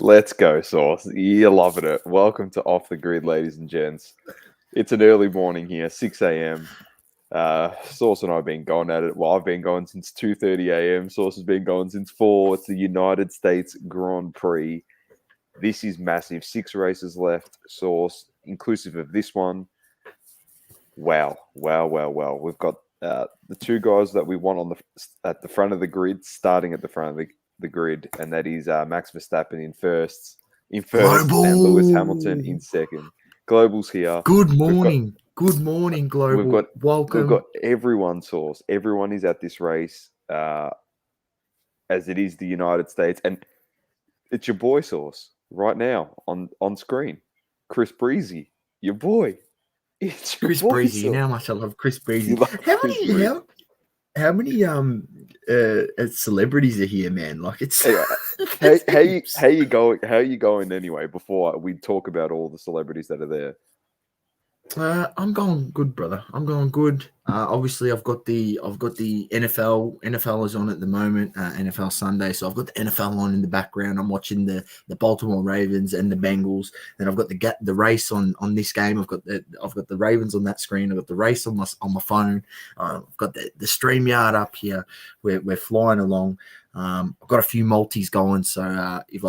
Let's go, Sauce. You're loving it. Welcome to Off the Grid, ladies and gents. It's an early morning here, 6 a.m. Sauce and I have been going at it. Well, I've been going since 2:30 a.m. Sauce has been going since 4. It's the United States Grand Prix. This is massive. 6 races left, Sauce, inclusive of this one. Wow. We've got the two guys that we want at the front of the grid, starting at the front of the grid, and that is Max Verstappen in first, Global. and Lewis Hamilton in second. Global's here. Good morning, Global. Welcome. We've got everyone, Sauce. Everyone is at this race, as it is the United States, and it's your boy, Sauce, right now on screen. Chris Breezy, your boy. It's Chris Breezy. You know how much I love Chris Breezy. How many celebrities are here, man? Like it's how you going? How are you going anyway? Before we talk about all the celebrities that are there. I'm going good, brother. I'm going good. Obviously, I've got the NFL. NFL is on at the moment. NFL Sunday, so I've got the NFL on in the background. I'm watching the Baltimore Ravens and the Bengals. Then I've got the race on this game. I've got the Ravens on that screen. I've got the race on my phone. I've got the StreamYard up here. We're flying along. I've got a few multis going. So if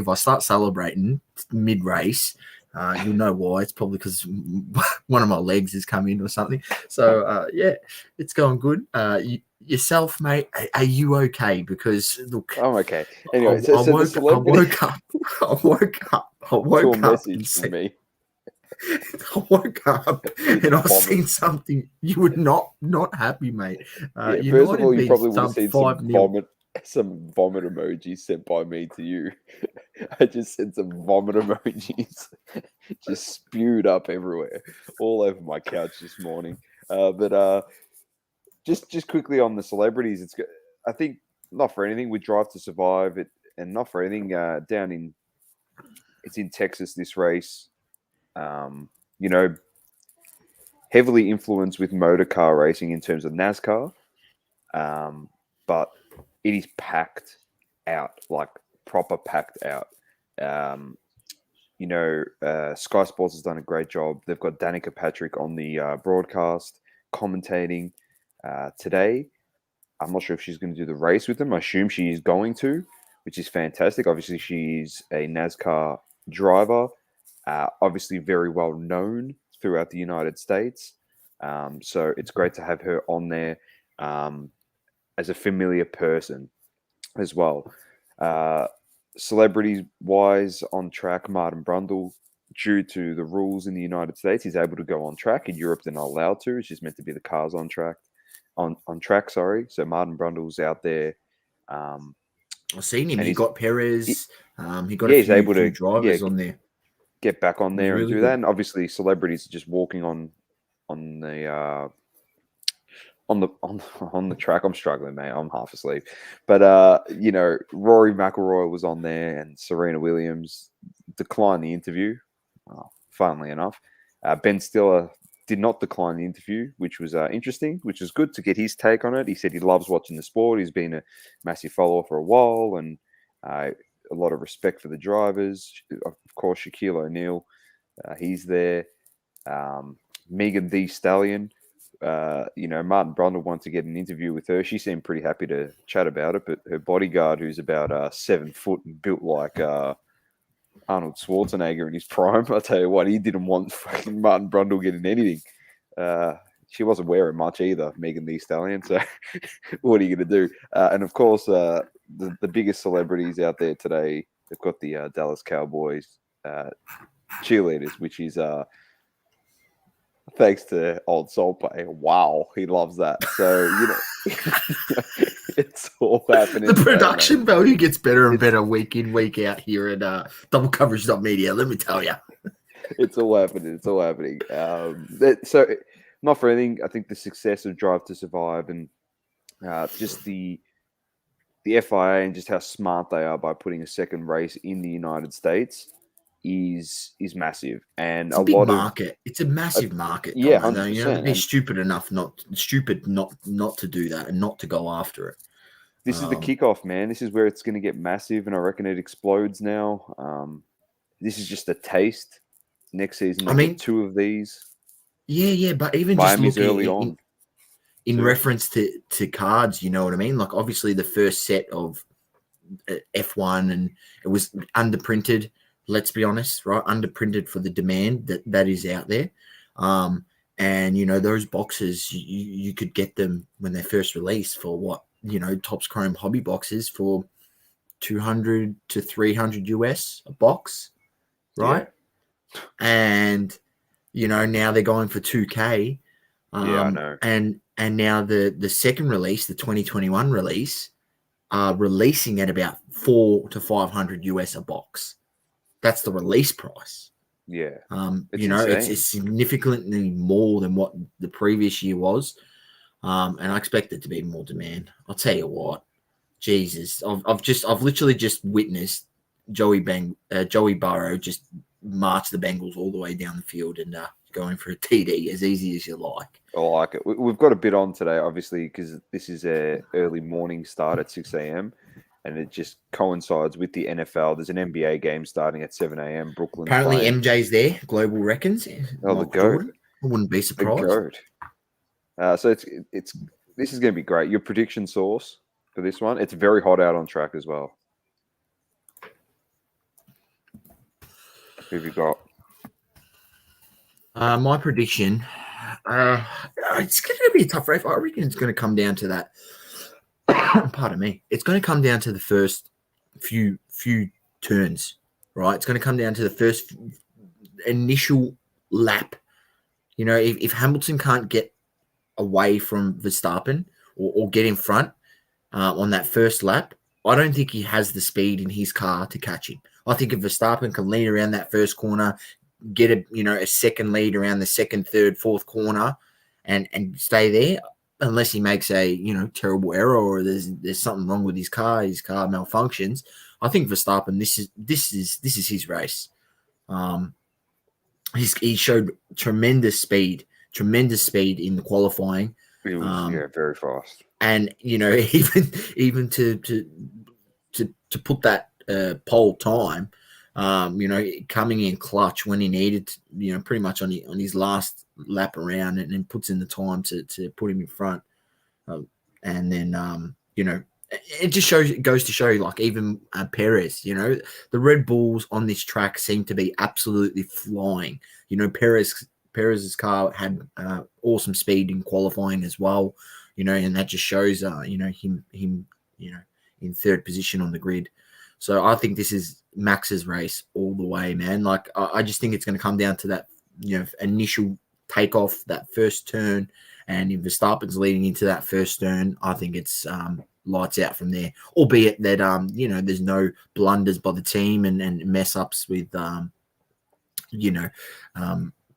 I start celebrating mid race. You'll know why. It's probably because one of my legs is coming or something. So, it's going good. Yourself, mate, are you okay? Because, look. I'm okay. Anyway, I woke up. I woke up message from me. I woke up and I've seen something. You were not happy, mate. First of all, you probably would have seen some vomit emojis sent by me to you. I just sent some vomit emojis, just spewed up everywhere, all over my couch this morning. But just quickly on the celebrities, it's I think not for anything with Drive to Survive, and not for anything it's in Texas, this race. Heavily influenced with motor car racing in terms of NASCAR, but it is packed out, like proper packed out. Sky Sports has done a great job. They've got Danica Patrick on the broadcast commentating today. I'm not sure if she's going to do the race with them. I assume she is going to, which is fantastic. Obviously, she's a NASCAR driver, obviously very well known throughout the United States. So it's great to have her on there as a familiar person as well. Celebrities-wise on track, Martin Brundle, due to the rules in the United States, he's able to go on track. In Europe, they're not allowed to. It's just meant to be the cars on track. So Martin Brundle's out there. I've seen him. He got Perez. He got he's able to drivers on there. Get back on there and do good. that. And obviously, celebrities are just walking on the track. I'm struggling, mate. I'm half asleep. But Rory McIlroy was on there, and Serena Williams declined the interview. Funnily enough, Ben Stiller did not decline the interview, which was interesting, which was good to get his take on it. He said he loves watching the sport. He's been a massive follower for a while, and a lot of respect for the drivers. Of course, Shaquille O'Neal, he's there. Megan Thee Stallion. Martin Brundle wanted to get an interview with her. She seemed pretty happy to chat about it, but her bodyguard, who's about 7 foot and built like Arnold Schwarzenegger in his prime, I tell you what, he didn't want fucking Martin Brundle getting anything. She wasn't wearing much either, Megan Thee Stallion. So what are you going to do? And of course, the biggest celebrities out there today, they've got the Dallas Cowboys cheerleaders, which is thanks to old Soul Pay. Wow, he loves that. So, it's all happening. The production value gets better and better week in, week out here at Double Coverage.Media, let me tell you. It's all happening. So, not for anything, I think the success of Drive to Survive and just the FIA and just how smart they are by putting a second race in the United States is massive, and it's a big market. It's a massive market. Yeah, 100%. Be stupid enough not to do that and not to go after it. This is the kickoff, man. This is where it's going to get massive, and I reckon it explodes now. This is just a taste. Next season, they get 2 of these. Yeah, but even Miami's just looking early on. in reference to cards, you know what I mean? Like, obviously, the first set of F1, and it was underprinted. Let's be honest, right? Underprinted for the demand that is out there. And you know, those boxes, you could get them when they first released for what, you know, Topps Chrome hobby boxes for 200 to 300 US a box, right? Yeah. And you know, now they're going for 2K. Yeah, I know. And now the second release, the 2021 release, are releasing at about 400 to 500 US a box. That's the release price. Yeah. You know, it's significantly more than what the previous year was. And I expect it to be more demand. I'll tell you what, Jesus, I've literally just witnessed Joey Burrow just march the Bengals all the way down the field and going for a TD as easy as you like. I like it. We've got a bit on today, obviously, because this is a early morning start at 6 a.m. and it just coincides with the NFL. There's an NBA game starting at 7 a.m. Brooklyn. Apparently, playing. MJ's there. Global reckons. Oh, the GOAT. Jordan. I wouldn't be surprised. The GOAT. So this is going to be great. Your prediction source for this one? It's very hot out on track as well. Who have you got? My prediction, it's going to be a tough race. I reckon it's going to come down to that. Pardon me. It's going to come down to the first few turns, right? It's going to come down to the first initial lap. You know, if Hamilton can't get away from Verstappen or get in front on that first lap, I don't think he has the speed in his car to catch him. I think if Verstappen can lead around that first corner, get a second lead around the second, third, fourth corner, and stay there, unless he makes a terrible error or there's something wrong with his car malfunctions. I think Verstappen, this is his race. He showed tremendous speed in the qualifying. He was very fast, and even to put that pole time. Coming in clutch when he needed, pretty much on his last lap around, and then puts in the time to put him in front. And then, it just goes to show, like, even Perez, the Red Bulls on this track seem to be absolutely flying. Perez's car had awesome speed in qualifying as well, and that just shows, him, in third position on the grid. So I think this is Max's race all the way, man. Like, I just think it's going to come down to that, initial takeoff, that first turn. And if Verstappen's leading into that first turn, I think it's lights out from there. Albeit that, there's no blunders by the team and mess ups with,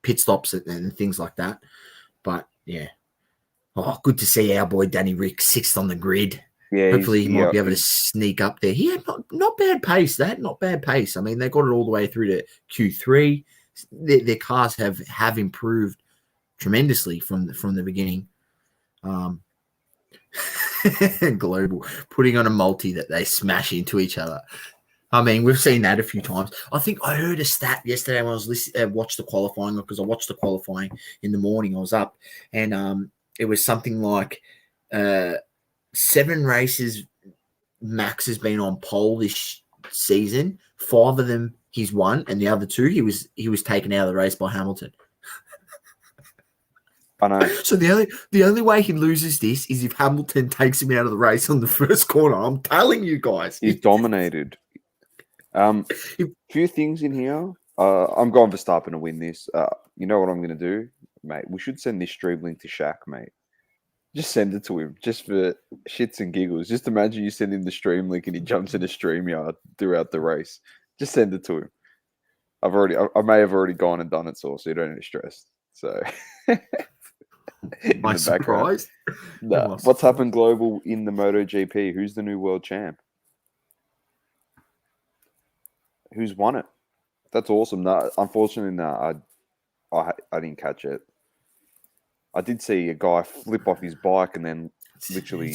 pit stops and things like that. But, yeah. Oh, good to see our boy Danny Rick 6th on the grid. Yeah, hopefully he might be able to sneak up there. He had not bad pace. Not bad pace. I mean, they got it all the way through to Q3. Their cars have improved tremendously from the beginning. Global putting on a multi that they smash into each other. I mean, we've seen that a few times. I think I heard a stat yesterday when I was watched the qualifying, because I watched the qualifying in the morning. I was up, and it was something like 7 races Max has been on pole this season. 5 of them he's won, and the other 2 he was taken out of the race by Hamilton. I know. So the only way he loses this is if Hamilton takes him out of the race on the first corner. I'm telling you guys, he's dominated. Few things in here. I'm going Verstappen to win this. You know what I'm going to do, mate? We should send this stream link to Shaq, mate. Just send it to him, just for shits and giggles. Just imagine you send him the stream link and he jumps in a StreamYard throughout the race. Just send it to him. I may have already gone and done it, so you don't need to stress. So, am I surprised? No. What's happened global in the MotoGP? Who's the new world champ? Who's won it? That's awesome. No, unfortunately, no, I didn't catch it. I did see a guy flip off his bike and then literally.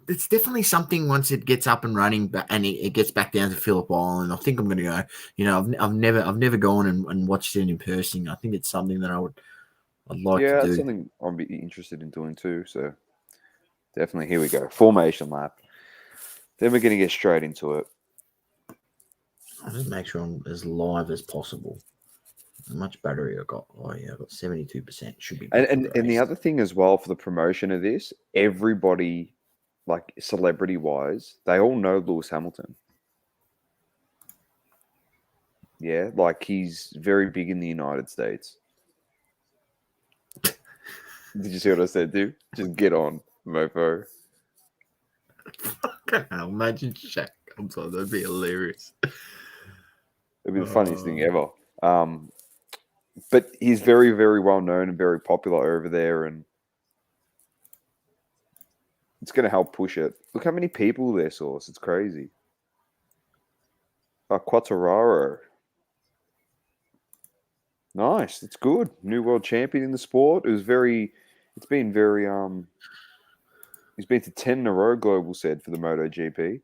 It's definitely something once it gets up and running, and it gets back down to Phillip Island. I think I'm going to go. You know, I've never gone and watched it in person. I think it's something that I'd like to do. That's something I'd be interested in doing too. So definitely, here we go. Formation lap. Then we're going to get straight into it. I'll just make sure I'm as live as possible. How much battery I got? Oh yeah, I got 72%. Should be. And the other thing as well for the promotion of this, everybody, like celebrity wise, they all know Lewis Hamilton. Yeah, like he's very big in the United States. Did you see what I said, dude? Just get on, mofo. Imagine Shaq comes on. That'd be hilarious. It'd be the funniest thing ever. But he's very, very well known and very popular over there, and it's going to help push it. Look how many people there, Source. It's crazy. Quattararo. Nice. That's good. New world champion in the sport. He's been very, he's been to 10 in a row, Global said, for the MotoGP.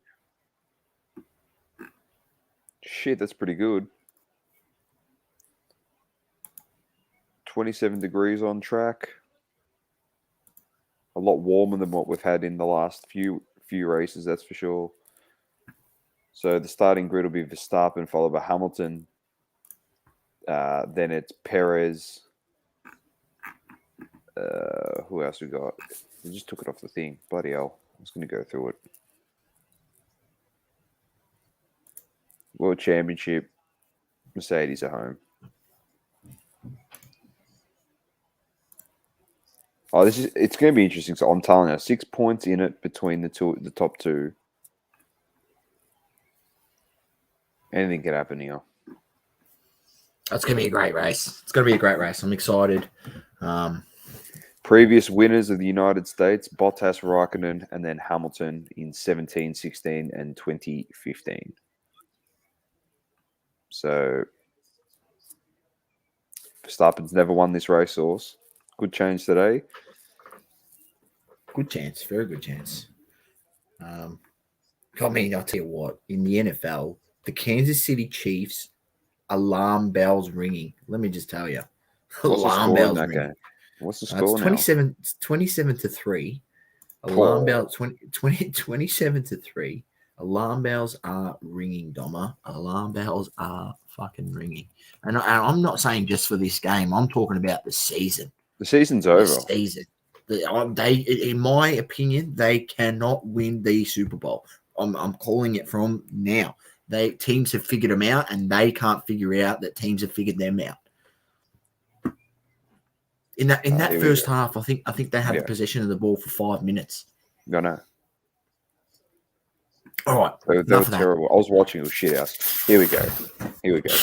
Shit, that's pretty good. 27 degrees on track. A lot warmer than what we've had in the last few races, that's for sure. So the starting grid will be Verstappen, followed by Hamilton. Then it's Perez. Who else we got? They just took it off the thing. Bloody hell. I was going to go through it. World Championship. Mercedes at home. Oh, it's going to be interesting. So I'm telling you, 6 points in it between the top two. Anything can happen here. That's going to be a great race. It's going to be a great race. I'm excited. Previous winners of the United States, Bottas, Raikkonen, and then Hamilton in 17, 16, and 2015. So Verstappen's never won this race, Source. Good change today. Good chance. Very good chance. I mean, I'll tell you what. In the NFL, the Kansas City Chiefs, alarm bells ringing. Let me just tell you. Alarm bells ringing. What's the score now? 27-3. Alarm bells 27-3. Alarm bells are ringing, Doma. Alarm bells are fucking ringing. And I'm not saying just for this game. I'm talking about the season. The season's over. The season. They, in my opinion, they cannot win the Super Bowl. I'm calling it from now. Teams have figured them out, and they can't figure out that teams have figured them out. In that first half, I think they had the possession of the ball for 5 minutes. No. All right. That was terrible. I was watching it with shit house. Here we go.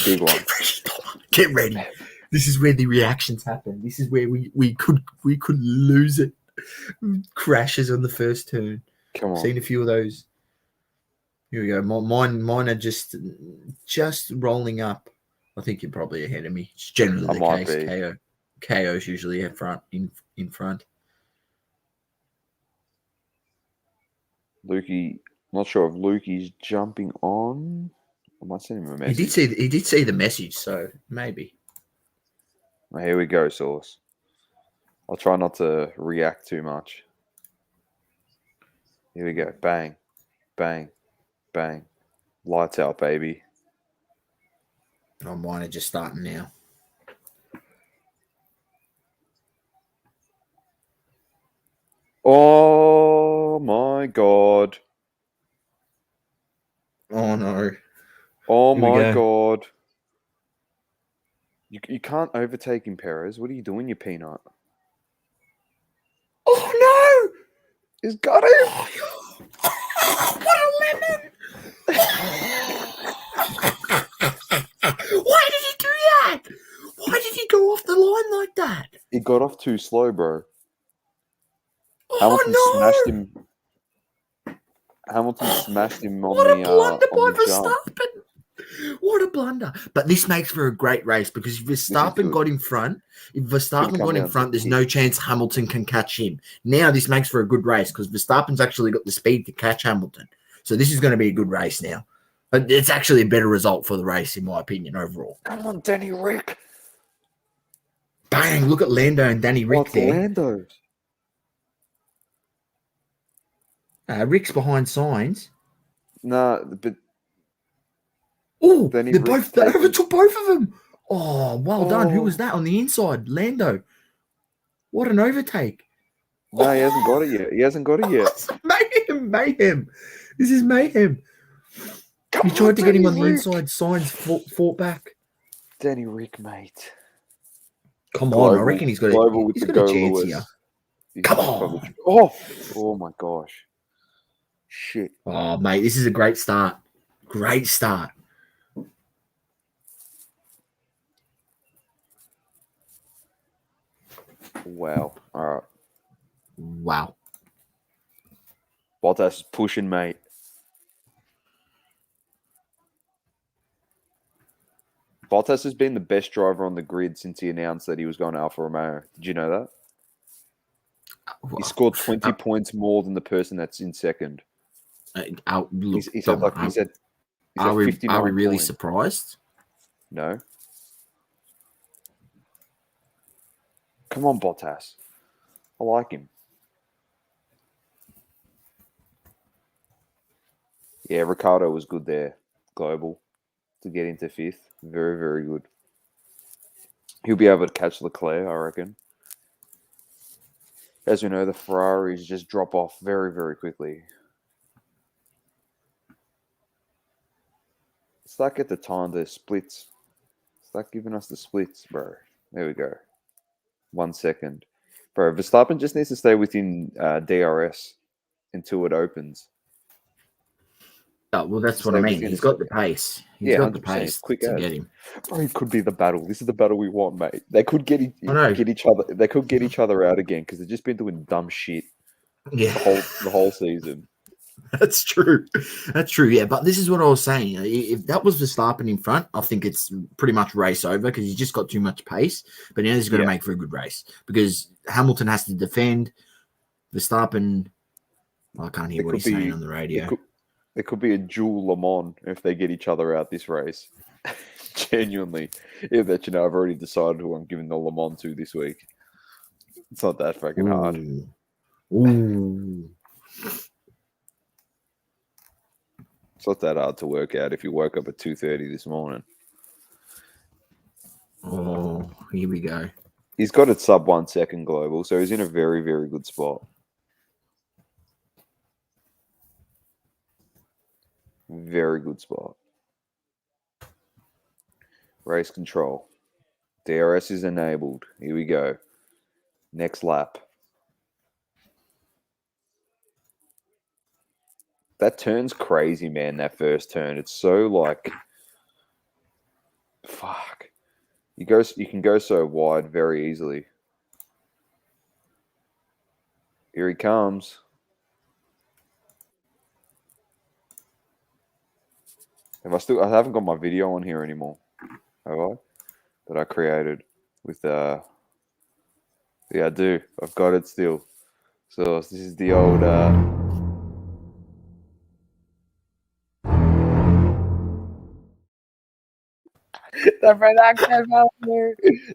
Big one. Get ready. This is where the reactions happen. This is where we could lose it. Crashes on the first turn. Come on. Seen a few of those. Here we go. Mine are just rolling up. I think you're probably ahead of me. It's generally the case. KO's usually in front. Lukey, not sure if Lukey's jumping on. I might send him a message. He did see the message, so maybe. Well, here we go, Source. I'll try not to react too much. Here we go. Bang, bang, bang. Lights out, baby. Oh, mine are just starting now. Oh my God. Oh no. Oh my God. You can't overtake him, Perez. What are you doing, you peanut? Oh no! He's got him! What a lemon! Why did he do that? Why did he go off the line like that? He got off too slow, bro. Hamilton Hamilton smashed him on what the a blunder by on the jump. Verstappen! What a blunder. But this makes for a great race because if Verstappen got in front, there's no chance Hamilton can catch him. Now this makes for a good race because Verstappen's actually got the speed to catch Hamilton. So this is going to be a good race now. But it's actually a better result for the race, in my opinion, overall. Come on, Danny Rick. Bang, look at Lando and Danny Rick there. Lando. Rick's behind Sainz. No, but... Oh, they overtook both of them. Oh, well done. Who was that on the inside? Lando. What an overtake. No, he hasn't got it yet. Mayhem. This is mayhem. He tried to get him on the inside. Sainz fought back. Danny Rick, mate. Come on, I reckon he's got a chance here. Come on. Oh my gosh. Shit. Oh, mate, this is a great start. Great start. Wow. All right. Wow. Bottas is pushing, mate. Bottas has been the best driver on the grid since he announced that he was going to Alfa Romeo. Did you know that? He scored 20 points more than the person that's in second. Are we really surprised? No. Come on, Bottas. I like him. Yeah, Ricciardo was good there, global, to get into fifth. Very, very good. He'll be able to catch Leclerc, I reckon. As we know, the Ferraris just drop off very, very quickly. Start get the time, the splits. Start giving us the splits, bro. There we go. 1 second. Bro, Verstappen just needs to stay within DRS until it opens. Oh, well, that's what I mean. He's got the pace. He's got the pace quick to get him. Bro, it could be the battle. This is the battle we want, mate. They could get each other. They could get each other out again because they've just been doing dumb shit. Yeah, the whole season. That's true. That's true. Yeah, but this is what I was saying. If that was Verstappen in front, I think it's pretty much race over because he's just got too much pace. But now he's going to make for a good race because Hamilton has to defend. Verstappen, I can't hear what he's saying on the radio. It could be a dual Le Mans if they get each other out this race. Genuinely. I've already decided who I'm giving the Le Mans to this week. It's not that fucking hard. Ooh. It's not that hard to work out if you woke up at 2:30 this morning. Oh, here we go. He's got it sub 1 second global, so he's in a very, very good spot. Very good spot. Race control. DRS is enabled. Here we go. Next lap. That turn's crazy, man, that first turn. It's so like... Fuck. You can go so wide very easily. Here he comes. I haven't got my video on here anymore, have I? That I created with yeah, I do. I've got it still. So this is the old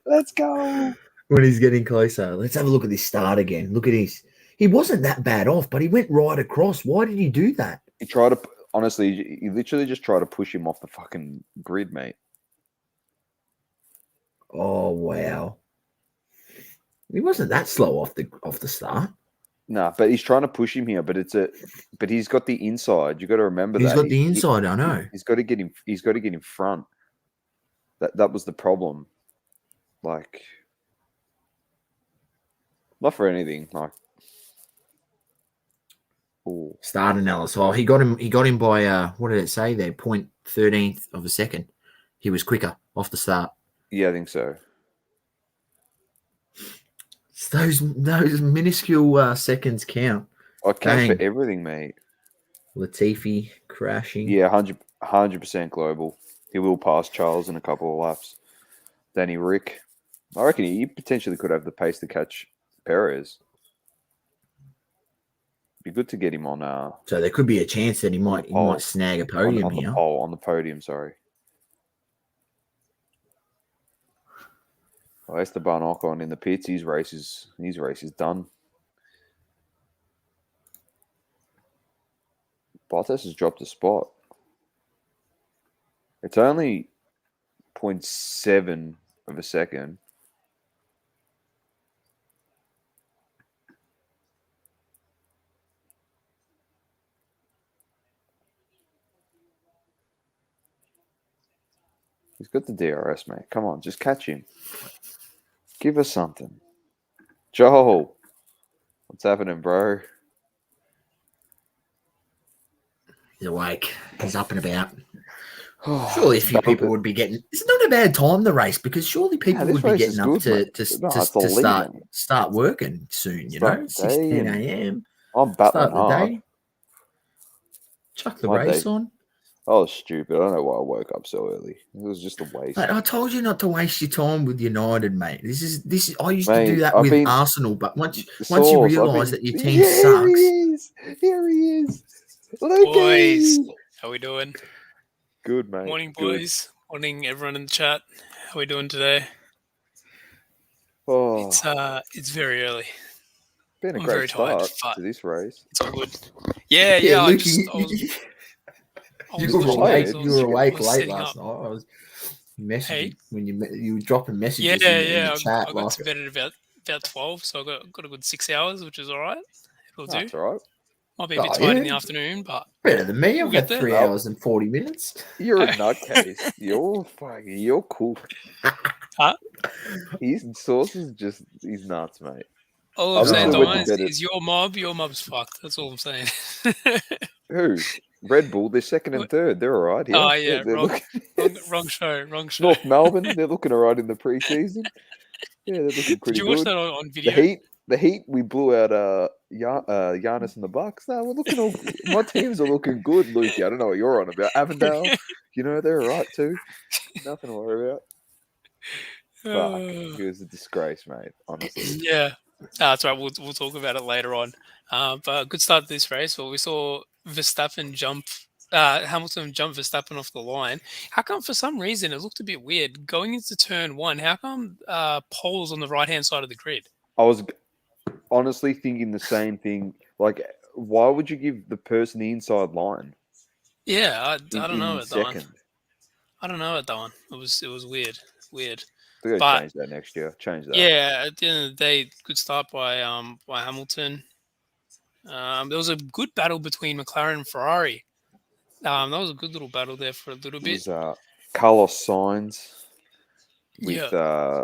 Let's go. When he's getting closer. Let's have a look at this start again. Look at this. He wasn't that bad off, but he went right across. Why did he do that? He tried to... Honestly, he literally just tried to push him off the fucking grid, mate. Oh, wow. He wasn't that slow off the start. No, but he's trying to push him here, but he's got the inside. You got to remember that. He's got the inside, I know. He's got to get in front. That was the problem. Like, not for anything, like. Ooh. Start analysis. Oh, he got him by what did it say there? 0.13th of a second. He was quicker off the start. Yeah, I think so. It's those minuscule seconds count. I count for everything, mate. Latifi crashing. Yeah, 100% global. He will pass Charles in a couple of laps. Danny Rick. I reckon he potentially could have the pace to catch Perez. Be good to get him on. So there could be a chance that he might snag a podium on here. on the podium. Sorry. Well, Esteban Ocon in the pits. His race is done. Bottas has dropped a spot. It's only 0.7 of a second. He's got the DRS, mate. Come on, just catch him. Give us something. Joel, what's happening, bro? He's awake. He's up and about. Surely a few people would be getting. It's not a bad time, the race, because surely people would be getting up to start working soon. You know, 6 10 a.m. I'm battling start the hard. day. Chuck the race on. I was stupid. I don't know why I woke up so early. It was just a waste. Mate, I told you not to waste your time with United, mate. This is. I used to do that with Arsenal, but once you realise that your team sucks. Here he is. Boys, how we doing? Good, mate. Morning, boys. Morning, everyone in the chat. How we doing today? Oh, it's very early. Been a great start to this race. It's all good. Yeah. You were awake late last night. I was messaging when you were dropping messages in the chat. I got to bed at about 12, so I got a good 6 hours, which is all right. It'll do. That's all right. Might be a bit tired in the afternoon, but better than me. I've got 3 hours and 40 minutes. You're a nutcase. You're cool. Huh? His sauce is he's nuts, mate. All I'm saying, Don, is your mob's fucked. That's all I'm saying. Who? Red Bull, they're second and third. They're all right here. Oh, yeah. Wrong show. North Melbourne, they're looking all right in the preseason. Yeah, they're looking pretty good. Did you watch that on video? The Heat, we blew out Giannis and the Bucks. No, we're looking all. My teams are looking good, Lukey. I don't know what you're on about. Avondale, they're all right too. Nothing to worry about. Fuck, it was a disgrace, mate. Honestly. Yeah, that's right. We'll talk about it later on. But good start to this race. Well, we saw Hamilton jump Verstappen off the line. How come, for some reason, it looked a bit weird going into turn one? How come Pole's on the right hand side of the grid? I was honestly thinking the same thing. Like, why would you give the person the inside line? Yeah, I don't know about that one. I don't know about that one. It was weird. They're gonna change that next year. Change that. Yeah, at the end of the day, good start by Hamilton. There was a good battle between McLaren and Ferrari. That was a good little battle there for a little bit. It was Carlos Sainz with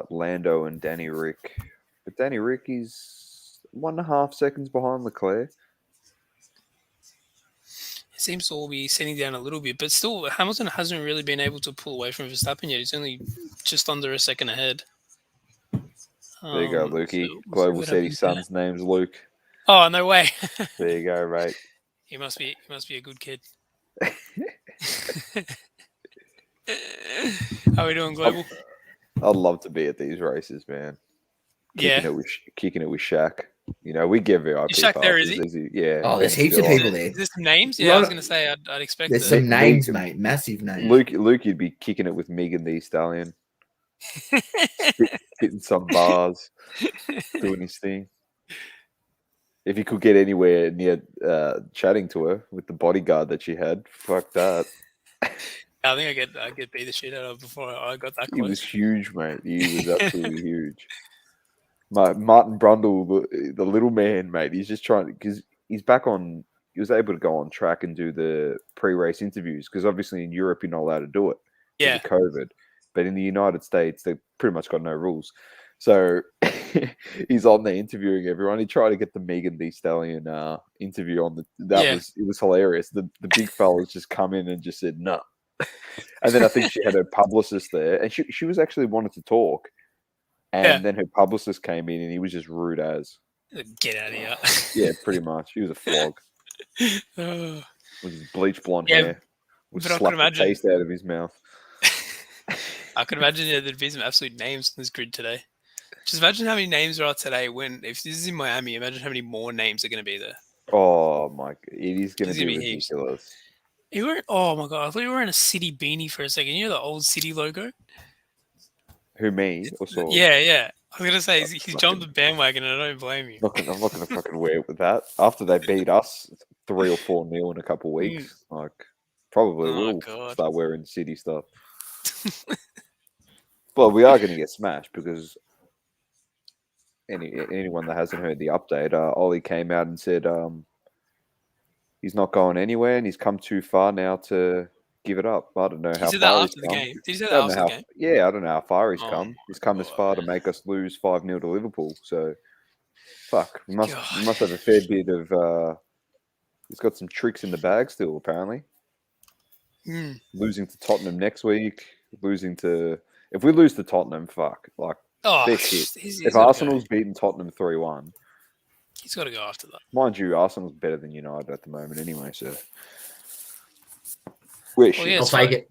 Lando and Danny Rick. But Danny Rick is 1.5 seconds behind Leclerc. It seems to all be sitting down a little bit, but still, Hamilton hasn't really been able to pull away from Verstappen yet. He's only just under a second ahead. There you go, Lukey. Global said his son's name's Luke. Oh, no way. There you go, mate. He must be a good kid. How are we doing, Global? I'd love to be at these races, man. Kicking it with Shaq. We give VIP. Is Shaq there, is he? Yeah. Oh, there's heaps of people there. Is there some names? Yeah, I was going to say, I'd expect there's some names, mate. Massive names. Luke, you'd be kicking it with Megan Thee Stallion. Hitting some bars. Doing his thing. If he could get anywhere near chatting to her with the bodyguard that she had, fuck that. I think I get beat the shit out of before I got that close. He was huge, mate. He was absolutely huge. Martin Brundle, the little man, mate. He's just trying because he's back on. He was able to go on track and do the pre-race interviews because obviously in Europe you're not allowed to do it. Yeah. COVID, but in the United States they pretty much got no rules. So he's on there interviewing everyone. He tried to get the Megan Thee Stallion interview on it was hilarious. The big fellas just come in and just said no. And then I think she had her publicist there, and she was actually wanted to talk. And then her publicist came in, and he was just rude as. Get out of here. Yeah, pretty much. He was a flog. With his bleach blonde hair. Would slap the taste out of his mouth. I could imagine there'd be some absolute names on this grid today. Just imagine how many names there are today. If this is in Miami, imagine how many more names are going to be there. Oh my! It is going There's to going be to be heaps. ridiculous. Oh my god! I thought you were wearing a City beanie for a second. You know the old City logo? Who, me or Sauce? Yeah. I was gonna say he's Fucking- jumped the bandwagon, and I don't blame you. I'm not gonna fucking wear it with that. After they beat us 3 or 4-0 in a couple of weeks, like probably Oh will god. start wearing City stuff. But we are going to get smashed because anyone that hasn't heard the update, Ollie came out and said he's not going anywhere and he's come too far now to give it up. I don't know He how said that far he's after the come. game. Did he say I that don't know after how. the game? Yeah, I don't know how far he's Oh come. He's my come as God, far to man. make us lose 5-0 to Liverpool. So, fuck, we must God. have a fair bit of. He's got some tricks in the bag still, apparently. Losing to Tottenham next week. If we lose to Tottenham, fuck, like Oh, they're shit. he's If gotta Arsenal's go. beaten Tottenham 3-1, He's got to go after that. mind you, Arsenal's better than United at the moment anyway. So we're shit. Yeah, I'll take it.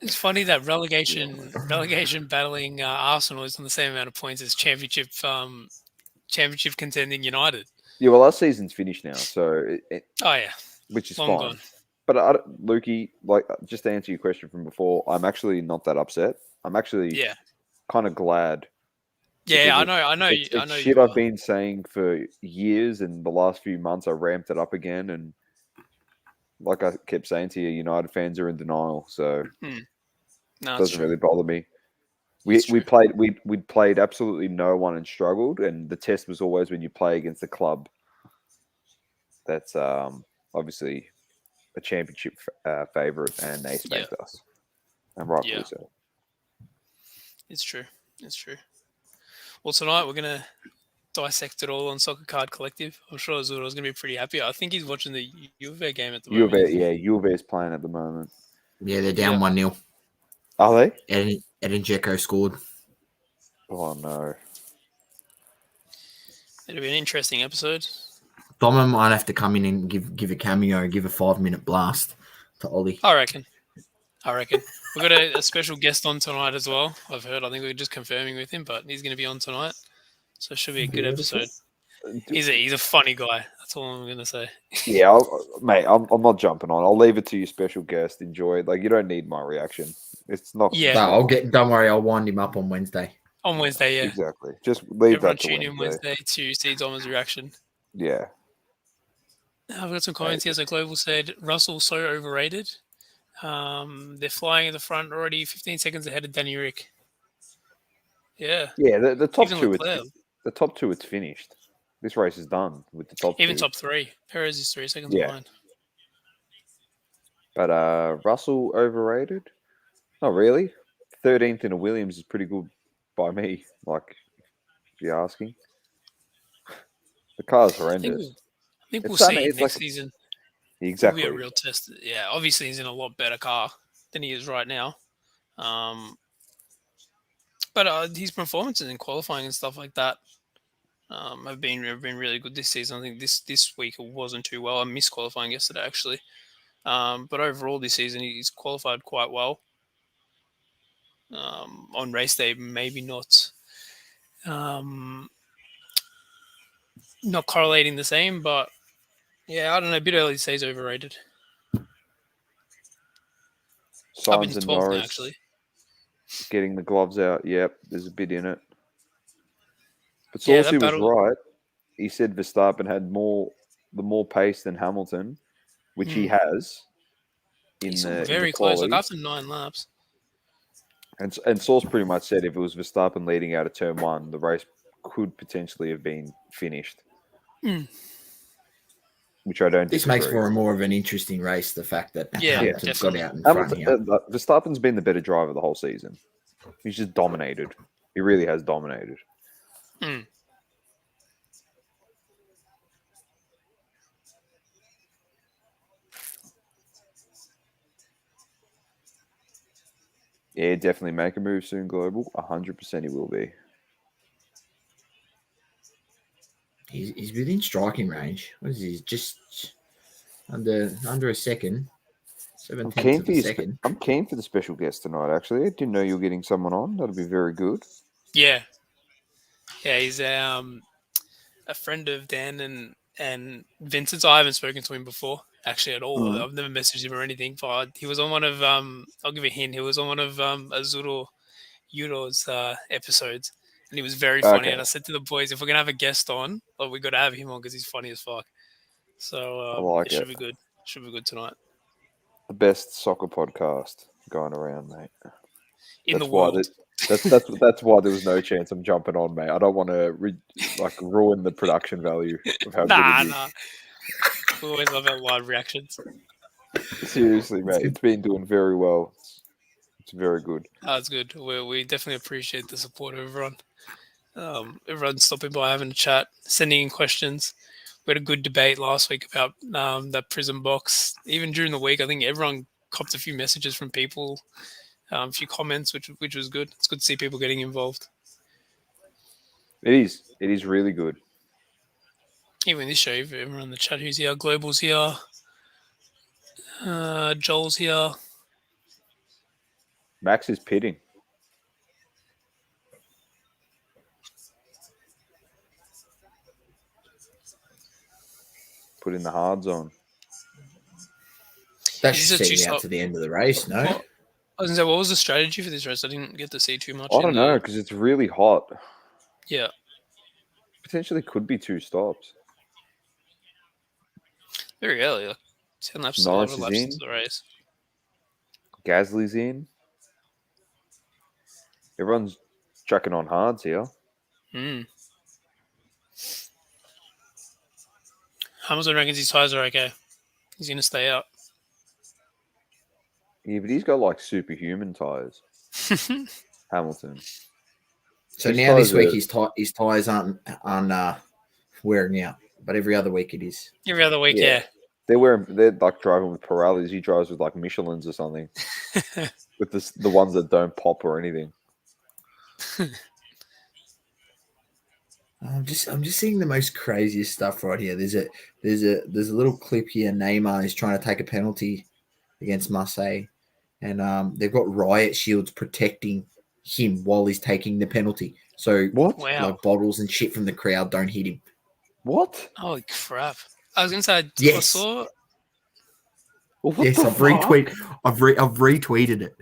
It's funny that relegation battling Arsenal is on the same amount of points as championship contending United. Yeah, well, our season's finished now, so Oh yeah, which is long fine. gone. But Lukey, like, just to answer your question from before, I'm actually not that upset. I'm actually kind of glad. Yeah, I because know. It's shit I've been saying for years, and the last few months I ramped it up again. And like I kept saying to you, United fans are in denial, so it doesn't really bother me. We played absolutely no one and struggled, and the test was always when you play against a club that's obviously a championship favourite, and they spanked us, and rightfully so. It's true. Well, tonight we're gonna dissect it all on Soccer Card Collective. I'm sure Zudo's gonna be pretty happy. I think he's watching the Juve game at the moment. Juve is playing at the moment. Yeah, they're down 1-0. Are they? Edin Dzeko scored. Oh no! It'll be an interesting episode. Doma might have to come in and give a cameo, give a 5-minute blast to Ollie. I reckon. We've got a special guest on tonight as well. I've heard. I think we're just confirming with him, but he's going to be on tonight, so it should be a good episode. He's a funny guy. That's all I'm going to say. Yeah, mate. I'm not jumping on. I'll leave it to your special guest. Enjoy it. Like, you don't need my reaction. It's not. Yeah. No, don't worry. I'll wind him up on Wednesday. On Wednesday, yeah. Exactly. Just leave Everyone that to tune in Wednesday to see Doma's reaction. Yeah. I've got some comments here. So Global said Russell so overrated. They're flying in the front already, 15 seconds ahead of Danny Rick. Yeah. Yeah. The top Even two. Leclerc. The top two. It's finished. This race is done with the top. Even two. top three. Perez is 3 seconds behind. But Russell overrated? Not really. 13th in a Williams is pretty good by me. Like, if you're asking, the car's horrendous. I think we'll see next season. Exactly. It'll be a real test. Yeah, obviously he's in a lot better car than he is right now. But his performances in qualifying and stuff like that have been really good this season. I think this week it wasn't too well. I missed qualifying yesterday actually. But overall this season he's qualified quite well. On race day, maybe not correlating the same, but yeah, I don't know. A bit early to say he's overrated. Sainz and Norris now, actually. Getting the gloves out. Yep, there's a bit in it. But Saucy was right. He said Verstappen had the more pace than Hamilton, which he has. He's very close, like after 9 laps. And Sauce pretty much said if it was Verstappen leading out of turn 1, the race could potentially have been finished. Which I don't. This makes for a more of an interesting race. The fact that Hamilton's got out in front here. Verstappen's been the better driver the whole season. He's just dominated. He really has dominated. Yeah, definitely make a move soon, Global. 100% he will be. He's within striking range. What is he? Just under a second. 7 I'm tenths keen of for a you. second. I'm keen for the special guest tonight. Actually, I didn't know you were getting someone on. That'll be very good. Yeah, he's a friend of Dan and Vincent's. I haven't spoken to him before, actually, at all. Mm. I've never messaged him or anything, but he was on one of I'll give a hint. He was on one of Azuro Yuro's episodes, and he was very funny. Okay, And I said to the boys, if we're gonna have a guest on, like, we got to have him on because he's funny as fuck. So I like it it. should be good. Should be good tonight The best soccer podcast going around, mate. in the That's why world. that's why there was no chance I'm jumping on, mate. I don't want to ruin the production value of how good it is. Nah. We always love our live reactions. Seriously, mate, good. it's been doing very well. It's very good. That's good. We definitely appreciate the support of everyone. Everyone stopping by, having a chat, sending in questions. We had a good debate last week about that prison box. Even during the week, I think everyone copped a few messages from people, a few comments, which was good. It's good to see people getting involved. It is. It is really good. Even this show, everyone in the chat who's here, Global's here, Joel's here. Max is pitting. Put in the hard zone. That Is should this a see him two-stop? out to the end of the race, no? Well, I was gonna say, what was the strategy for this race? I didn't get to see too much. I don't know because it's really hot. Yeah, Potentially could be 2 stops. very early, like 10 laps, Norris 11 is laps in. into the race. Gasly's in. Everyone's chucking on hards here. Hamilton reckons his tyres are okay. He's going to stay out. Yeah, but he's got like superhuman tires. Hamilton. So His now this tyres week are- his tyres aren't wearing out, but every other week it is. Every other week, yeah. They're like driving with Pirellis. He drives with like Michelins or something. With the ones that don't pop or anything. I'm just seeing the most craziest stuff right here. There's a little clip here. Neymar is trying to take a penalty against Marseille, and they've got riot shields protecting him while he's taking the penalty. So What? Wow. like bottles and shit from the crowd don't hit him. What? Holy crap. I was going to say, I Yes. saw... What Yes, the I've fuck? retweeted it.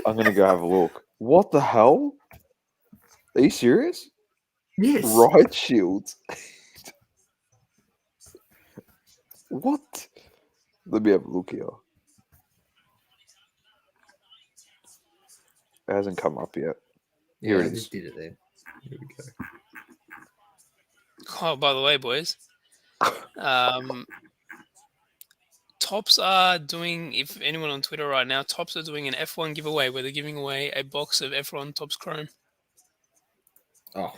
I'm gonna go have a look. What the hell? Are you serious? Yes. Riot shields. What? Let me have a look here. It hasn't come up yet. Here Yeah, it I is. just did it there. Here we go. Oh, by the way, boys. Tops are doing, if anyone on Twitter right now, Tops are doing an F1 giveaway where they're giving away a box of F1 Tops Chrome. Oh.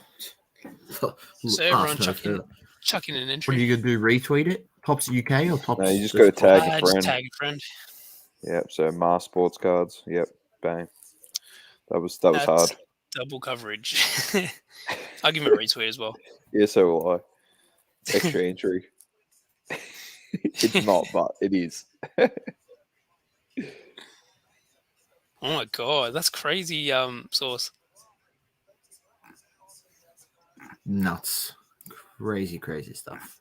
So everyone chuck in an entry. What are you gonna do? Retweet it? Tops UK or Tops? No, you just gotta tag a Just friend. tag a friend. Yep. So Mars Sports Cards. Yep. Bang. That was hard. Double coverage. I'll give him a retweet as well. Yeah. So will I. Extra entry. It's not, but it is. Oh my god, that's crazy. Source. Nuts. Crazy stuff.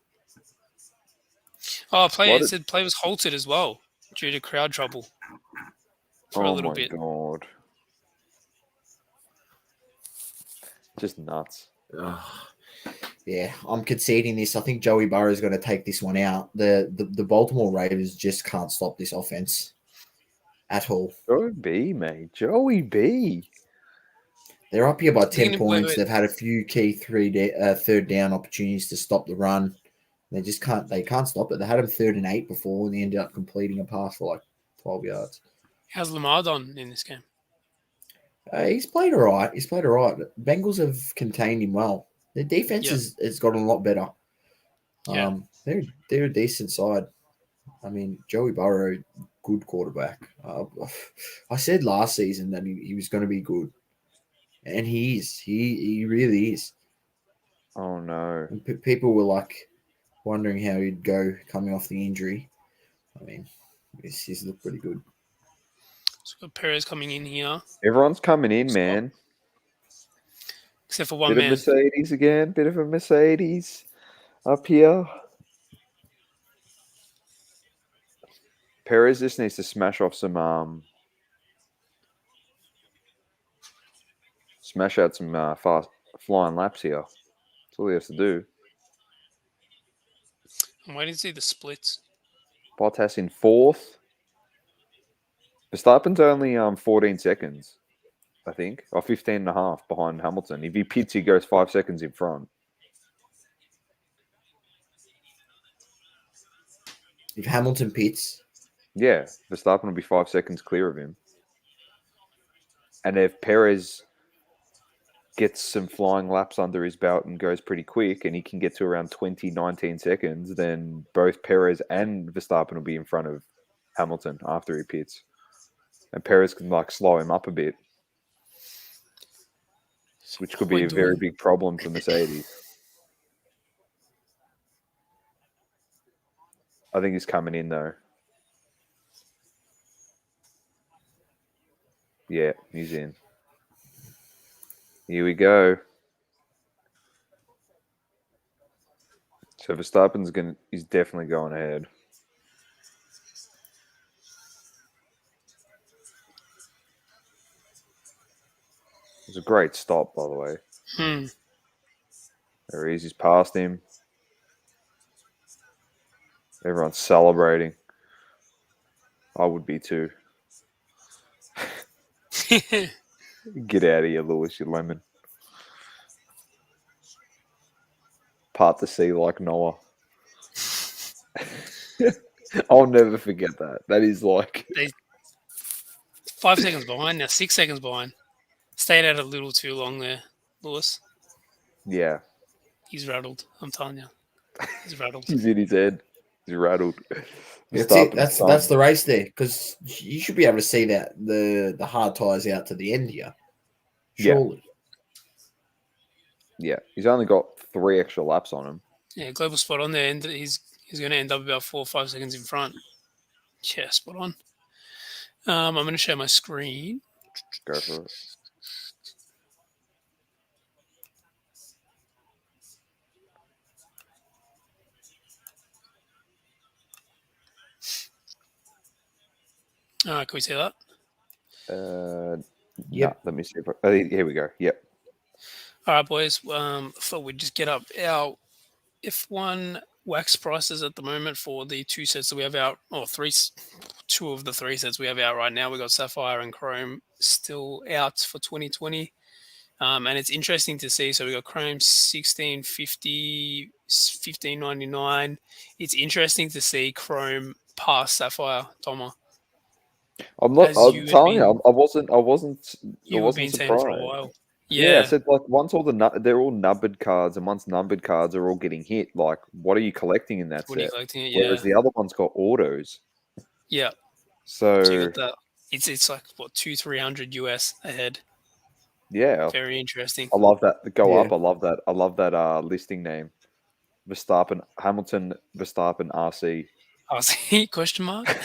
Oh, play was halted as well due to crowd trouble for a little bit. Oh my god. Just nuts. Ugh. Yeah, I'm conceding this. I think Joey Burrow is going to take this one out. The Baltimore Ravens just can't stop this offense at all. Joey B, mate. Joey B. They're up here by 10 Wait. points. They've had a few key third down opportunities to stop the run. They just can't. They can't stop it. They had them 3rd and 8 before, and they ended up completing a pass for like 12 yards. How's Lamar done in this game? He's played all right. Bengals have contained him well. Their defense has gotten a lot better. Yeah. They're a decent side. I mean, Joey Burrow, good quarterback. I said last season that he was going to be good, and he is. He really is. Oh no. And people were like wondering how he'd go coming off the injury. I mean, he's looked pretty good. So we've got Perez coming in here, Everyone's coming in, Spot. man. except for one Bit of man. Mercedes again. Bit of a Mercedes up here. Perez just needs to smash off some smash out some fast flying laps here. That's all he has to do. I'm waiting to see the splits. Bottas in fourth. Verstappen's only 14 seconds, I think, or 15 and a half behind Hamilton. If he pits, he goes 5 seconds in front. If Hamilton pits, Yeah, Verstappen will be 5 seconds clear of him. And if Perez gets some flying laps under his belt and goes pretty quick and he can get to around 19 seconds, then both Perez and Verstappen will be in front of Hamilton after he pits. And Perez can slow him up a bit, which could be a very big problem for Mercedes. I think he's coming in though. Yeah, he's in. Here we go. So he's definitely going ahead. It was a great stop, by the way. There he is. He's past him. Everyone's celebrating. I would be too. Get out of here, Lewis, you lemon. Part the sea like Noah. I'll never forget that. That is like... 5 seconds behind now, 6 seconds behind. Stayed out a little too long there, Lewis. Yeah. He's rattled, I'm telling you. He's rattled. He's in his head. He's rattled. that's it. That's the race there, because you should be able to see that the hard tyres out to the end here. Surely. Yeah. He's only got 3 extra laps on him. Yeah, global spot on there, and he's going to end up about 4 or 5 seconds in front. Yeah, spot on. I'm going to share my screen. Go for it. Can we see that? Yeah. Let me see. Here we go. Yep. All right, boys. Thought we'd just get up our F1 wax prices at the moment for the 2 sets that we have out, or 2 of the 3 sets we have out right now. We got Sapphire and Chrome still out for 2020. And it's interesting to see. So we got Chrome 1650, 1599. It's interesting to see Chrome pass Sapphire, Tomo. I'm telling you, I wasn't saying surprised. for a while. Yeah, I said once they're all numbered cards, and once numbered cards are all getting hit, what are you collecting in that set? What are you collecting it? Whereas the other one's got autos. Yeah. So you got that. It's like what, 200-300 US ahead. Yeah. Very interesting. I love that. Up. I love that. I love that listing name. Hamilton Verstappen RC. RC question mark?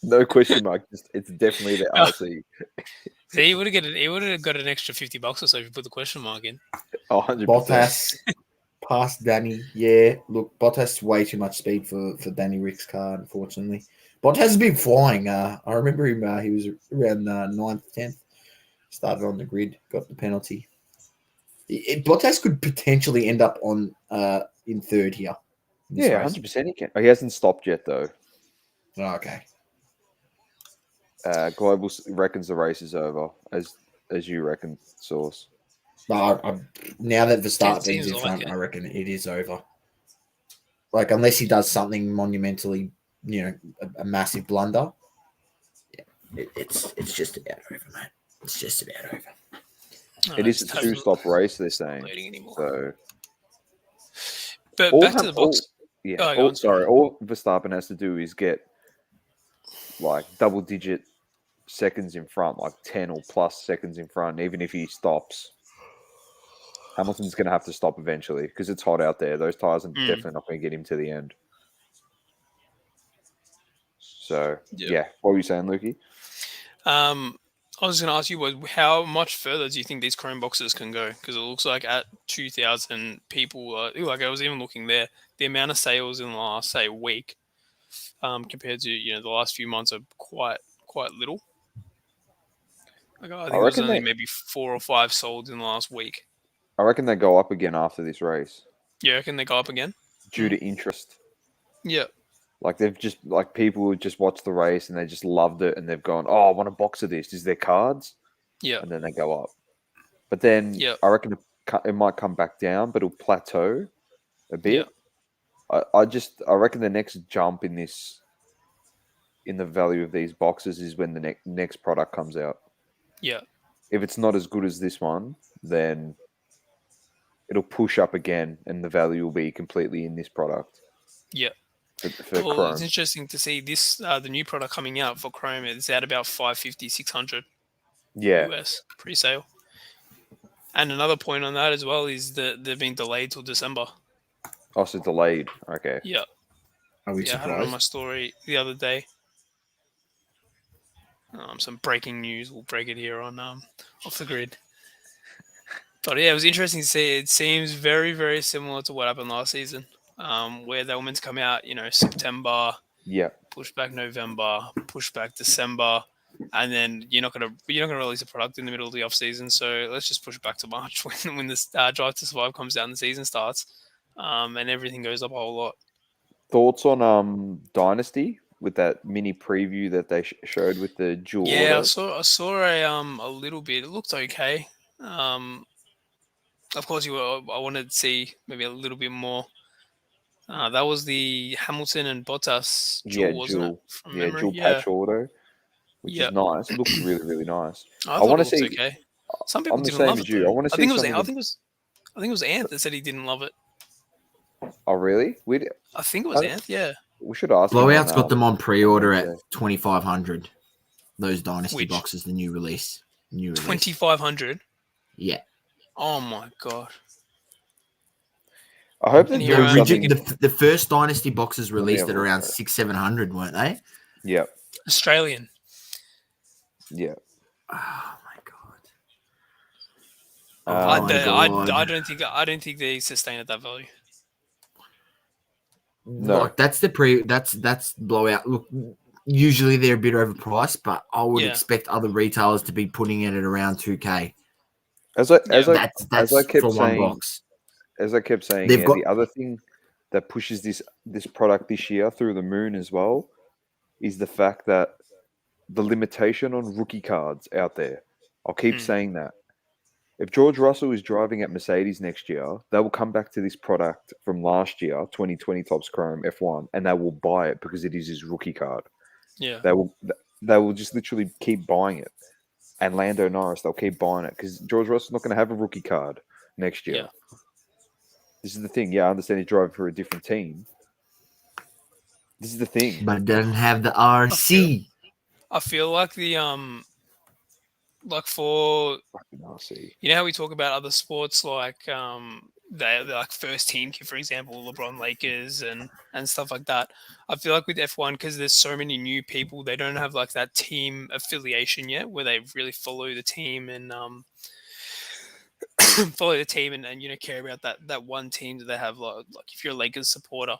No question mark. It's definitely the RC. So he would have got an extra $50 or so if you put the question mark in. 100%. Bottas past Danny. Yeah, look, Bottas way too much speed for Danny Rick's car, unfortunately. Bottas has been flying. I remember him. He was around 9th, 10th. Started on the grid, got the penalty. Bottas could potentially end up on in 3rd here. Yeah, 100% he can. He hasn't stopped yet, though. Oh, okay. Global reckons the race is over, as you reckon, Source. Now that Verstappen's in front, I reckon it is over. Unless he does something monumentally, a massive blunder. Yeah, it's just about over, mate. It's just about over. It is a 2-stop race, they're saying. So, but back to the box. All Verstappen has to do is get double-digit seconds in front, 10 or plus seconds in front. Even if he stops, Hamilton's going to have to stop eventually because it's hot out there. Those tires are definitely not going to get him to the end. So, yeah. What were you saying, Lukey? I was going to ask you, how much further do you think these Chrome boxes can go? Because it looks like at 2,000 people, like I was even looking there, the amount of sales in the last, say, week, compared to the last few months are quite little. Like, I I think it was reckon only they, maybe 4 or 5 sold in the last week. I reckon they go up again after this race Yeah, can they go up again? due to interest. Yeah, Like they've just like people who just watched the race and they just loved it and they've gone, oh, I want a box of this. Is there cards? yeah, And then they go up. But then yeah, I reckon it might come back down, but it'll plateau a yeah, bit. I reckon the next jump in the value of these boxes is when the next product comes out. yeah, If it's not as good as this one, then it'll push up again, and the value will be completely in this product yeah. for Well, it's Chrome. interesting to see this, the new product coming out for Chrome. It's at about 550, 600 Yeah, US pre-sale. And another point on that as well is that they've been delayed till December. also delayed. Okay, Yeah, Are we yeah. I had it on my surprised? story the other day. Some breaking news. We'll break it here on off the grid. But yeah, it was interesting to see. It seems very, very similar to what happened last season, where they were meant to come out, September, yeah. push back November, push back December, and then you're not gonna release a product in the middle of the off season. So let's just push it back to March when this Drive to Survive comes out and the season starts, and everything goes up a whole lot. Thoughts on Dynasty with that mini preview that they showed with the dual Yeah, auto? I saw a little bit. It looked okay. Um, of course, I wanted to see maybe a little bit more. That was the Hamilton and Bottas Yeah, duel, wasn't it? dual. From Yeah, memory, dual yeah, patch auto, which is yeah. nice. It looks really, really nice. I I thought want it to looked see. okay. Some people I'm the didn't same love as it you. though. I want to I see think it was some of I the. think it was I think it was Anth that said he didn't love it. Oh, really? I think it was Anth. Yeah. We should ask him Blowout's on got them on pre-order at Wednesday. 2,500. Those Dynasty Which boxes, the new release. 2,500. Yeah. Oh my god. I hope they're And here doing I'm something. thinking The first Dynasty boxes Let me released have a at look, around bro. 600-700, weren't they? Yeah, Australian. yeah. Oh my god. I, Oh my I god. don't think they sustain at that value. No. Like that's blowout. Look, usually they're a bit overpriced, but I would Yeah. expect other retailers to be putting it at around 2K. As I That's kept for one saying, box. They've yeah, got the other thing that pushes this product this year through the moon as well is the fact that the limitation on rookie cards out there. I'll keep Hmm. saying that. If George Russell is driving at Mercedes next year, they will come back to this product from last year, 2020 Topps Chrome F1, and they will buy it because it is his rookie card. Yeah. They will just literally keep buying it. And Lando Norris, they'll keep buying it because George Russell's not going to have a rookie card next year. Yeah. This is the thing. Yeah, I understand he's driving for a different team. This is the thing. but it doesn't have the RC. I feel like like for Fucking RC. how we talk about other sports like they're like first team, for example, LeBron Lakers and stuff like that. I feel like with F1, because there's so many new people, they don't have like that team affiliation yet where they really follow the team and and care about that one team that they have, like if you're a Lakers supporter.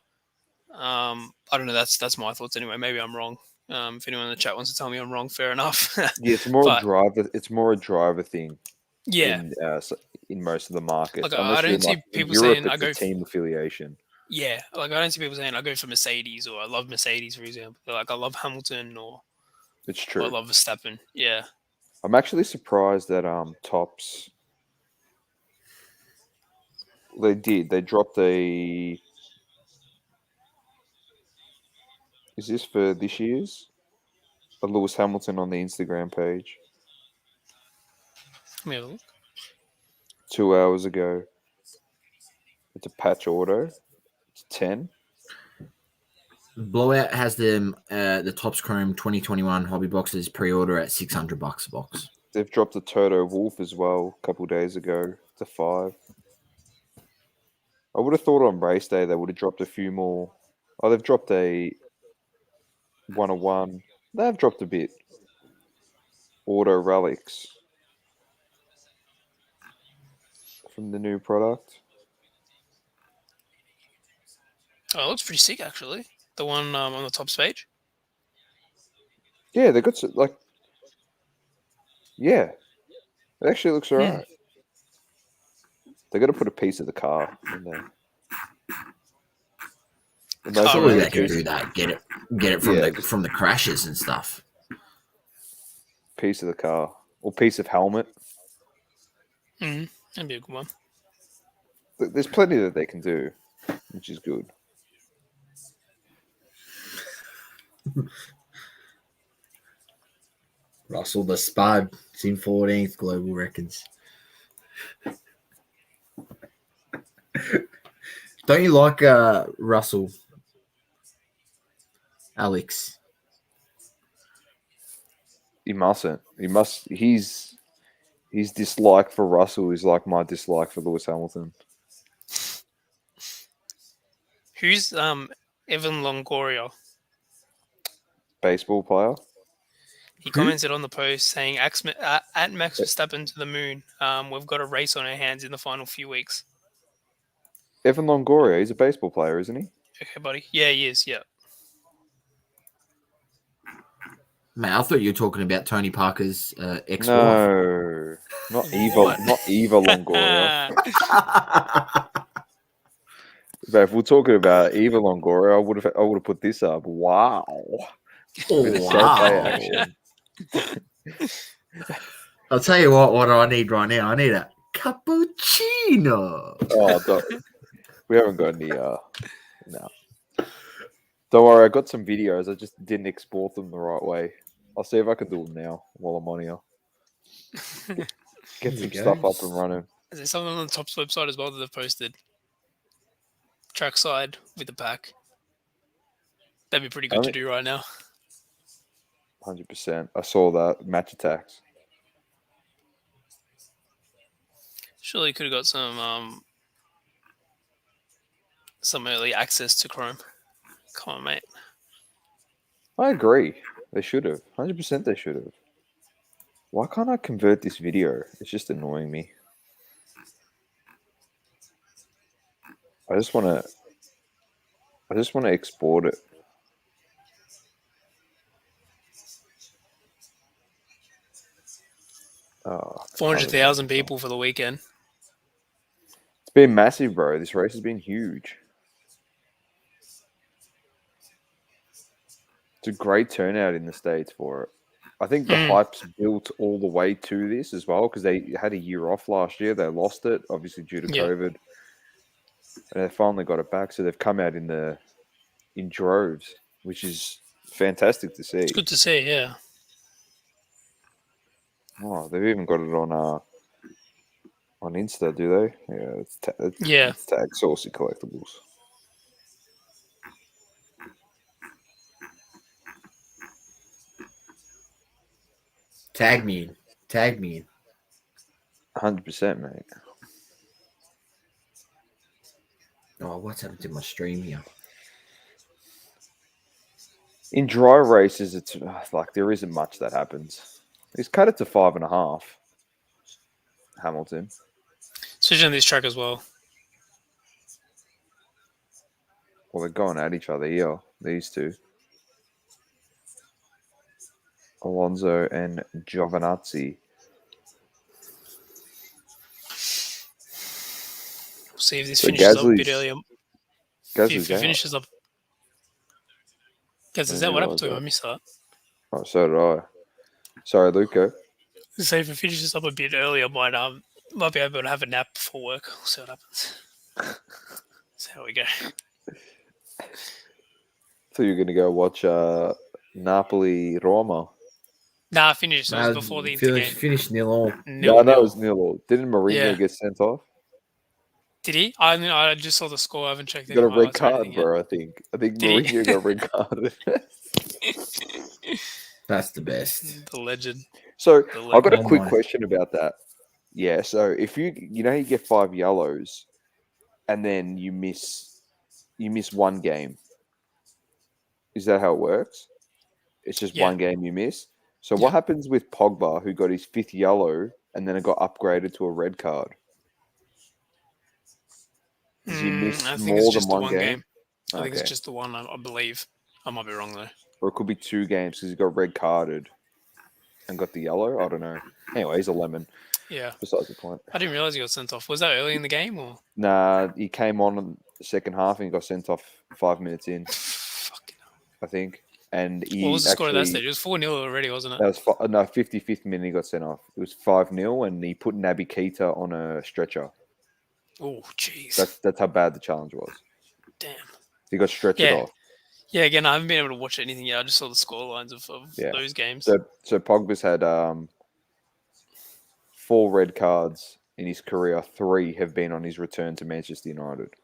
I don't know, that's my thoughts anyway. Maybe I'm wrong. If anyone in the chat wants to tell me I'm wrong, fair enough. Yeah, it's more But a driver. It's more a driver thing yeah, in most of the markets. like I Unless you're don't see in people Europe, saying I it's a go team affiliation. yeah, like I don't see people saying I go for Mercedes or I love Mercedes, for example. They're like I love Hamilton or It's I true. love Verstappen. Yeah. I'm actually surprised that Topps they dropped a. Is this for this year's? A Lewis Hamilton on the Instagram page Let me have a look. 2 hours ago. It's a patch auto. It's 10. Blowout has them the Topps Chrome 2021 hobby boxes pre-order at $600 a box. They've dropped a Toto Wolf as well a couple days ago to 5. I would have thought on race day they would have dropped a few more. Oh, they've dropped a 101. They've dropped a bit. auto relics from the new product. Oh, it looks pretty sick, actually. The one on the top page. Yeah, they got like. Yeah, it actually looks alright. They got to put a piece of the car in there. Imagine Surely Car they can relic. do that. Get it from Yeah, the from the crashes and stuff. piece of the car or piece of helmet. That'd be a good one. There's plenty that they can do, which is good. Russell the Spud. It's in 14th global records. Don't you like Russell, Alex? He mustn't. He must. His dislike for Russell is like my dislike for Lewis Hamilton. Who's Evan Longoria? Baseball player. He commented on the post saying, at Max Verstappen to the moon. We've got a race on our hands in the final few weeks. Evan Longoria. He's a baseball player, isn't he? Okay, buddy. Yeah, he is. Yeah. Man, I thought you were talking about Tony Parker's ex-wife. No, not Eva. What? Not Eva Longoria. But if we're talking about Eva Longoria, I would have put this up. Wow. Bit of Saturday action. I'll tell you what I need right now. I need a cappuccino. Oh, we haven't got any. No. Don't worry, I got some videos. I just didn't export them the right way. I'll see if I can do them now while I'm on here. Get some stuff up and running. Is there something on the Top's website as well that they've posted? Trackside with the pack. That'd be pretty good to do right now. 100%. I saw that. Match attacks. Surely could have got some early access to Chrome. Come on, mate. I agree. They should have. 100% they should have. Why can't I convert this video? It's just annoying me. I just want to export it. Oh, 400,000 people for the weekend. It's been massive, bro. This race has been huge. It's a great turnout in the States for it. I think the hype's built all the way to this as well because they had a year off last year. They lost it, obviously due to COVID. And they finally got it back. So they've come out in droves, which is fantastic to see. It's good to see, yeah. Oh, they've even got it on Insta, do they? Yeah, it's tagged Saucy Collectibles. Tag me in. 100%, mate. Oh, what's happened to my stream here? In dry races, it's like there isn't much that happens. He's cut it to 5.5. Hamilton. Especially on this track as well. Well, they're going at each other here, these two. Alonso and Giovinazzi. We'll see if this finishes up a bit earlier. If it finishes up. Gaz, is that what happened to him? I missed that. Oh, so did I. Sorry, Luca. So if it finishes up a bit earlier, I might be able to have a nap before work. We'll see what happens. That's how we go. So you're going to go watch Napoli-Roma? Nah, I finished. It was before the Inter game. Finished 0-0. No, that was 0-0. Didn't Mourinho get sent off? Did he? I just saw the score. I haven't checked it. Got a red card, bro, I think. I think Mourinho got red carded. That's the best. The legend. So I've got a quick question about that. Yeah, so if you get 5 yellows and then you miss one game. Is that how it works? It's just one game you miss. So Yeah. what happens with Pogba, who got his 5th yellow and then it got upgraded to a red card? Does he miss I think it's more than just the one one game? game. I think it's Okay. just the one, I believe. I might be wrong, though. Or it could be 2 games because he got red carded and got the yellow. I don't know. Anyway, he's a lemon. Yeah. Besides the point. I didn't realize he got sent off. Was that early in the game, or? Nah, he came on in the second half and he got sent off 5 minutes in, Fucking hell. I think. And What was he the score at that actually, stage? It was 4-0 already, wasn't it? that was no 55th minute he got sent off. It was 5-0 and he put Naby Keita on a stretcher. Oh, jeez. That's how bad the challenge was. Damn. He got stretchered Yeah. off. Yeah, again, I haven't been able to watch anything yet. I just saw the score lines of Yeah. those games. So Pogba's had 4 red cards in his career. 3 have been on his return to Manchester United.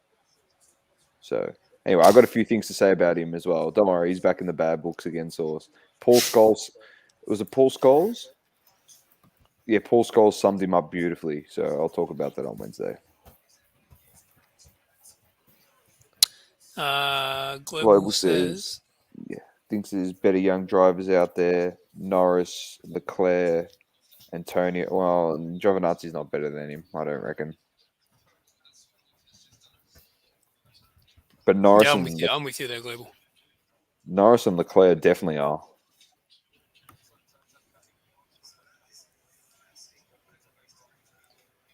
So anyway, I've got a few things to say about him as well. Don't worry, he's back in the bad books again, Source. Paul Scholes, was it Paul Scholes? Yeah, Paul Scholes summed him up beautifully. So I'll talk about that on Wednesday. Global says, thinks there's better young drivers out there. Norris, Leclerc, Antonio. Well, Giovinazzi's not better than him, I don't reckon. But Norris, yeah, and I'm with you there, Global. Norris and Leclerc definitely are.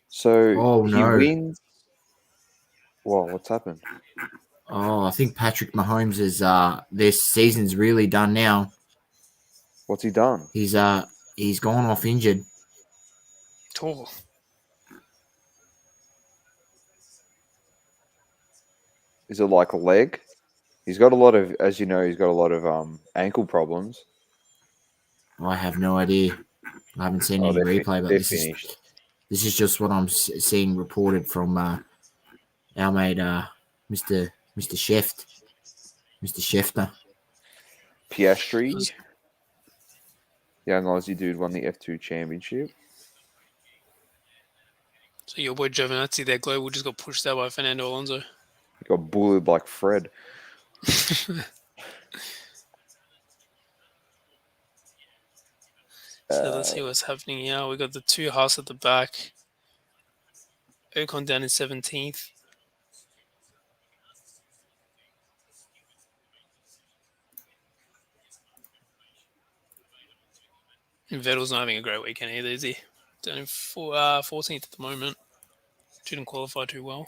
So he wins. Well, what's happened? Oh, I think Patrick Mahomes is their season's really done now. What's he done? He's gone off injured. Oh. Is it like a leg? He's got a lot of, as you know, he's got a lot of ankle problems. I have no idea. I haven't seen any replay, but this is just what I'm seeing reported from our mate, Mr. Schefter. Piastri, young Aussie dude, won the F2 championship. So your boy Giovinazzi there, Global, just got pushed out by Fernando Alonso. He got bullied like Fred. So let's see what's happening here. We got the 2 Haas at the back. Ocon down in 17th. And Vettel's not having a great weekend either, is he? Down in 14th at the moment. Didn't qualify too well.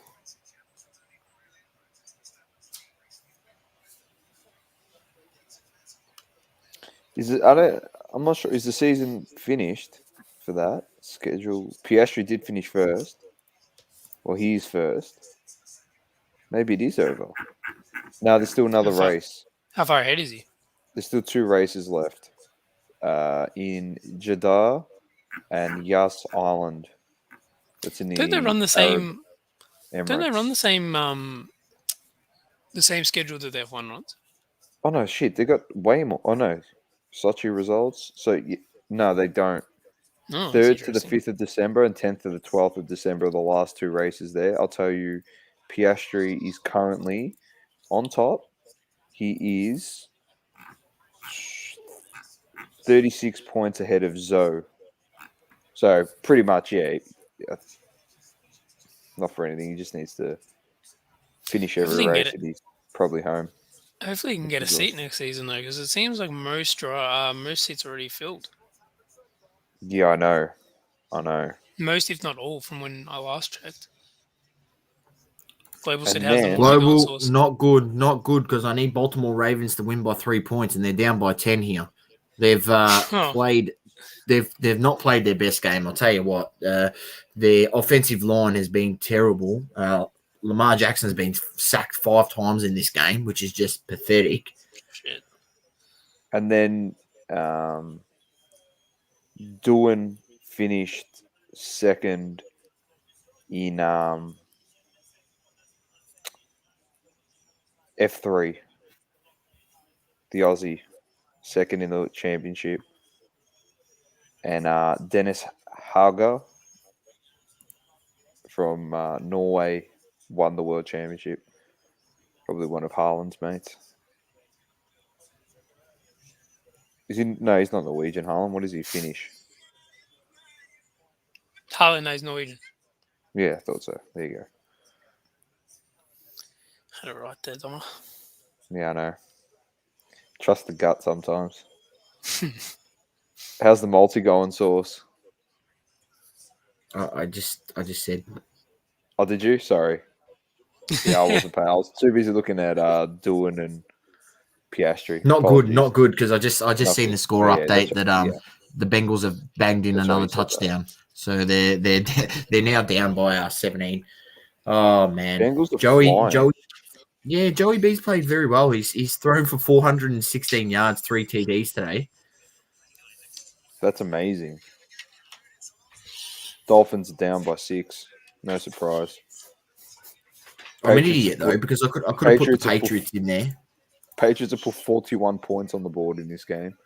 I'm not sure. Is the season finished for that schedule? Piastri did finish first. Well, he's first. Maybe it is over. No, there's still another race. How far ahead is he? There's still 2 races left. In Jeddah and Yas Island. That's in the. Don't they run the same? Emirates. Don't they run the same schedule that F1 runs? Oh no, shit! They got way more. Oh no, Sochi results. So no, they don't. Oh, 3rd to the 5th of December and 10th to the 12th of December are the last 2 races there. I'll tell you, Piastri is currently on top. He is 36 points ahead of Zoe. So pretty much, yeah. Not for anything. He just needs to finish every race and he's probably home. Hopefully he can get a seat next season, though, because it seems like most seats are already filled. Yeah, I know. Most, if not all, from when I last checked. Global said, And how's the Global, not good, because I need Baltimore Ravens to win by 3 points, and they're down by 10 here. They've played. They've not played their best game. I'll tell you what. Their offensive line has been terrible. Lamar Jackson has been sacked 5 times in this game, which is just pathetic. Shit. And then Doohan finished second in F3. The Aussie, second in the championship. And Dennis Hager from Norway won the world championship. Probably one of Haaland's mates. Is he? No, he's not Norwegian. Harlan. What is he? Finnish. Harlan knows Norwegian. Yeah, I thought so. There you go. Had it right there, Doma. Yeah, I know. Trust the gut sometimes. How's the multi going, Sauce? I just said. Oh, did you? Sorry. Yeah, I wasn't paying. I was too busy looking at Doohan and Piastri. Not Apologies. good, because I just Not seen good. the score Oh, yeah, update that's that right, yeah. the Bengals have banged in That's right, another you said that. touchdown, so they're now down by 17. Oh man, Bengals are Joey, flying. Joey B's played very well. He's thrown for 416 yards, 3 TDs today. That's amazing. Dolphins are down by 6. No surprise. I'm an idiot though, because I could have put the Patriots in there. Patriots have put 41 points on the board in this game.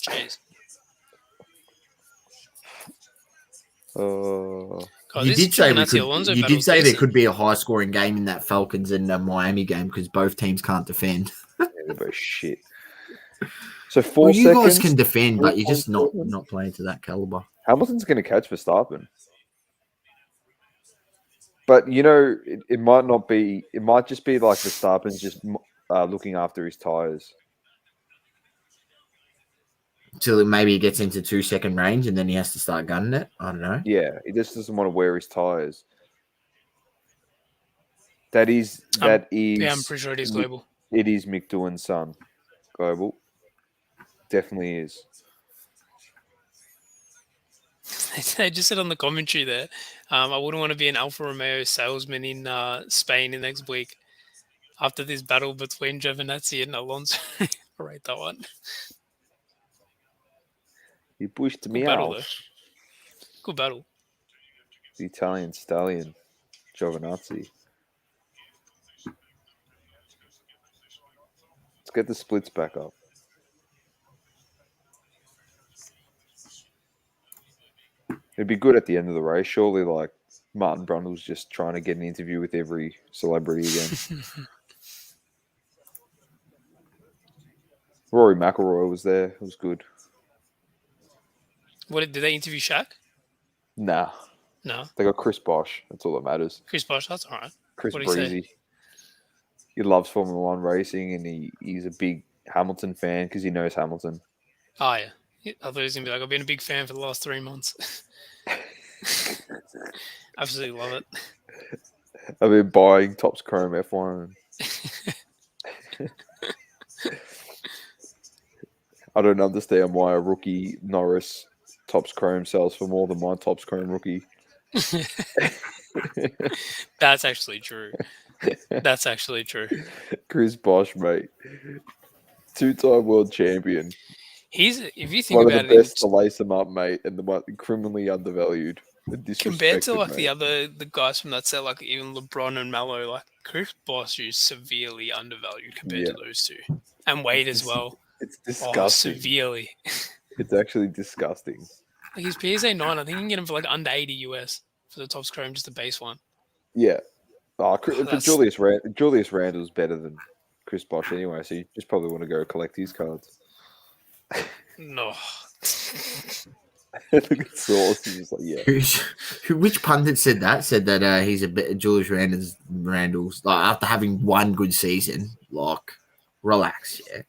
Jeez. God, You this did say Giovinazzi Alonso you battle did say is there decent. could be a high scoring game in that Falcons and Miami game because both teams can't defend. Yeah, they're both shit. So 4 Well, you seconds. guys can defend, but you're just 4.7. not playing to that caliber. Hamilton's going to catch Verstappen. But, you know, it might not be. It might just be like Verstappen's just looking after his tyres. Till maybe he gets into 2-second range and then he has to start gunning it. I don't know. Yeah, he just doesn't want to wear his tyres. That is. Yeah, I'm pretty sure it is global. It is Mick Doohan's son. Global. Definitely is. They just said on the commentary there, I wouldn't want to be an Alfa Romeo salesman in Spain in next week after this battle between Giovinazzi and Alonso. I rate that one. He pushed me Good battle, out. though. Good battle. The Italian stallion, Giovinazzi. Let's get the splits back up. It'd be good at the end of the race. Surely, like, Martin Brundle's just trying to get an interview with every celebrity again. Rory McIlroy was there. It was good. What did they interview Shaq? Nah. No. They got Chris Bosch. That's all that matters. Chris Bosh, that's all right. Chris What'd he say? Breezy. He loves Formula One racing, and he's a big Hamilton fan because he knows Hamilton. Oh, yeah. I thought he was going to be like, I've been a big fan for the last 3 months. Absolutely love it. I've been buying Topps Chrome F1. I don't understand why a rookie Norris Topps Chrome sells for more than my Topps Chrome rookie. That's actually true. That's actually true. Chris Bosch, mate. 2-time world champion. If you think One about of the best it, to lace him up, mate, and the one criminally undervalued. compared to like mate. the guys from that set, like even LeBron and Melo, like Chris Bosh is severely undervalued compared to those two, and Wade as well. It's disgusting. Severely. It's actually disgusting. Like his PSA 9, I think you can get him for like under 80 US for the Topps Chrome, just the base one. Yeah. But Julius Randle's better than Chris Bosch anyway, so you just probably want to go collect his cards. No. Look at Sauce. He's just like, yeah. Which pundit said that? Said that he's a bit Julius Randle's like after having one good season. Like, relax, yeah.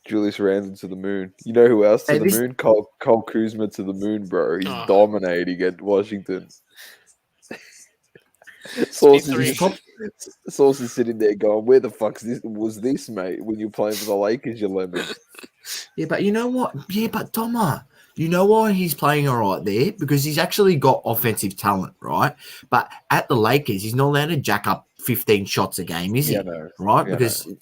Julius Randle to the moon. You know who else to Hey, the moon? Cole Kuzma to the moon, bro. He's dominating at Washington. Sauce is sitting there going, "Where the fuck was this, mate? When you're playing for the Lakers, you lemon." Yeah, but you know what? Yeah, but Toma, you know why he's playing all right there? Because he's actually got offensive talent, right? But at the Lakers, he's not allowed to jack up 15 shots a game, is he? Yeah, no. Right? Yeah, because no.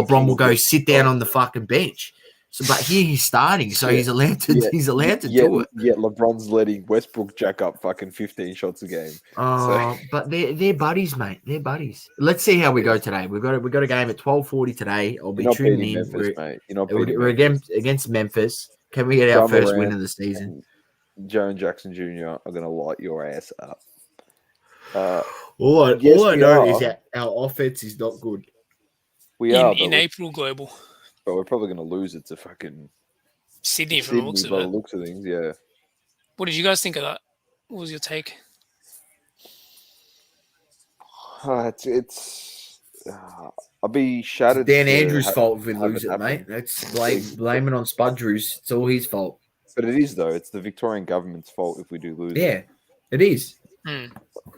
LeBron will go sit down on the fucking bench. So, but here he's starting, so he's allowed to. He's allowed to do it. Yeah, LeBron's letting Westbrook jack up fucking 15 shots a game. But they're buddies, mate. They're buddies. Let's see how we go today. We've got a game at 12:40 today. I'll be tuning in. We're against Memphis. Can we get our first win of the season? Joe and Jackson Jr. are going to light your ass up. All I know is that our offense is not good. We are, in April Global. but we're probably going to lose it to fucking Sydney from the looks of by the it. looks of things. Yeah. What did you guys think of that? What was your take? It's I'll be shattered. Dan to Andrews' fault if we have lose it it, mate. happen. That's blame it on Spudrews. It's all his fault. But it is though. It's the Victorian government's fault if we do lose it. Yeah, it is.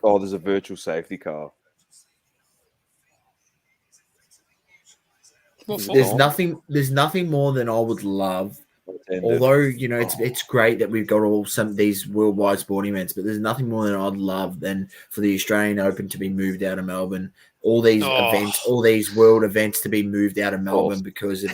Oh, there's a virtual safety car. What for? There's nothing more than I would love. Attended. Although, you know, it's great that we've got all some these worldwide sporting events, but there's nothing more than I'd love than for the Australian Open to be moved out of Melbourne. All these events, all these world events to be moved out of Melbourne because of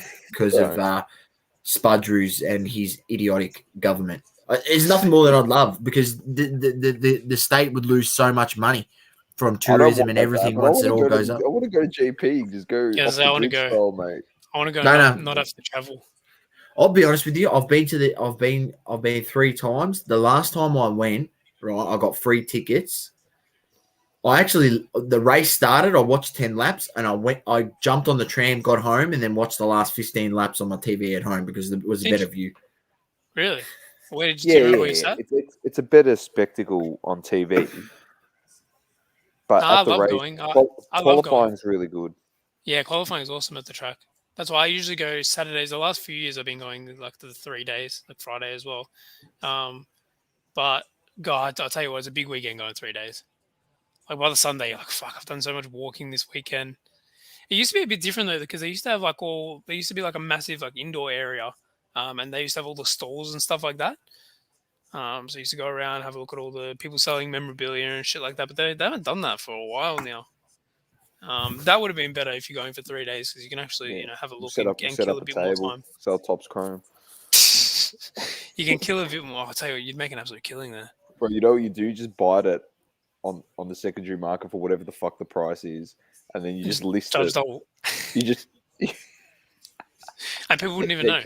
Spudrews and his idiotic government. There's nothing more than I'd love because the state would lose so much money from tourism and everything once it all goes up. I want to go to GP. Just go. Yes, I want to go. Style, mate. I want to go. Not have to travel. I'll be honest with you. I've been 3 times. The last time I went, right, I got free tickets. The race started. I watched 10 laps, and I jumped on the tram, got home, and then watched the last 15 laps on my TV at home because it was a better view. Really? Where did you remember where you sat? It's a better spectacle on TV. But at the race, qualifying is really good. Yeah, qualifying is awesome at the track. That's why I usually go Saturdays. The last few years I've been going like the 3 days, like Friday as well. But God, I'll tell you what, it's a big weekend going 3 days. Like by the Sunday, you're like, fuck, I've done so much walking this weekend. It used to be a bit different though, because they used to have there used to be like a massive like indoor area. And they used to have all the stalls and stuff like that. So I used to go around, have a look at all the people selling memorabilia and shit like that. But they haven't done that for a while now. That would have been better if you're going for 3 days because you can actually, have a look and kill a bit more time. Sell Topps Chrome. You can kill a bit more. I'll tell you what, you'd make an absolute killing there. Bro, you know what you do? You just buy it on the secondary market for whatever the fuck the price is, and then you just list it. You just and people wouldn't even know.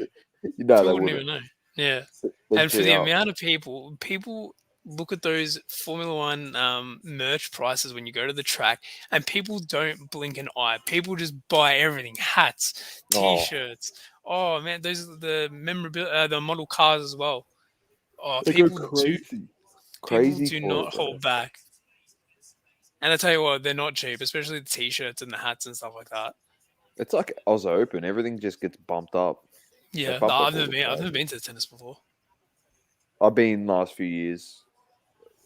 People wouldn't even know. Yeah. And for the amount of people look at those Formula One merch prices when you go to the track, and people don't blink an eye. People just buy everything: hats, t-shirts. Oh man, those are the memorabilia, the model cars as well. Oh, people do not hold back. And I tell you what, they're not cheap, especially the t-shirts and the hats and stuff like that. It's like Oz Open; everything just gets bumped up. Yeah, I've never been to tennis before. I've been last few years.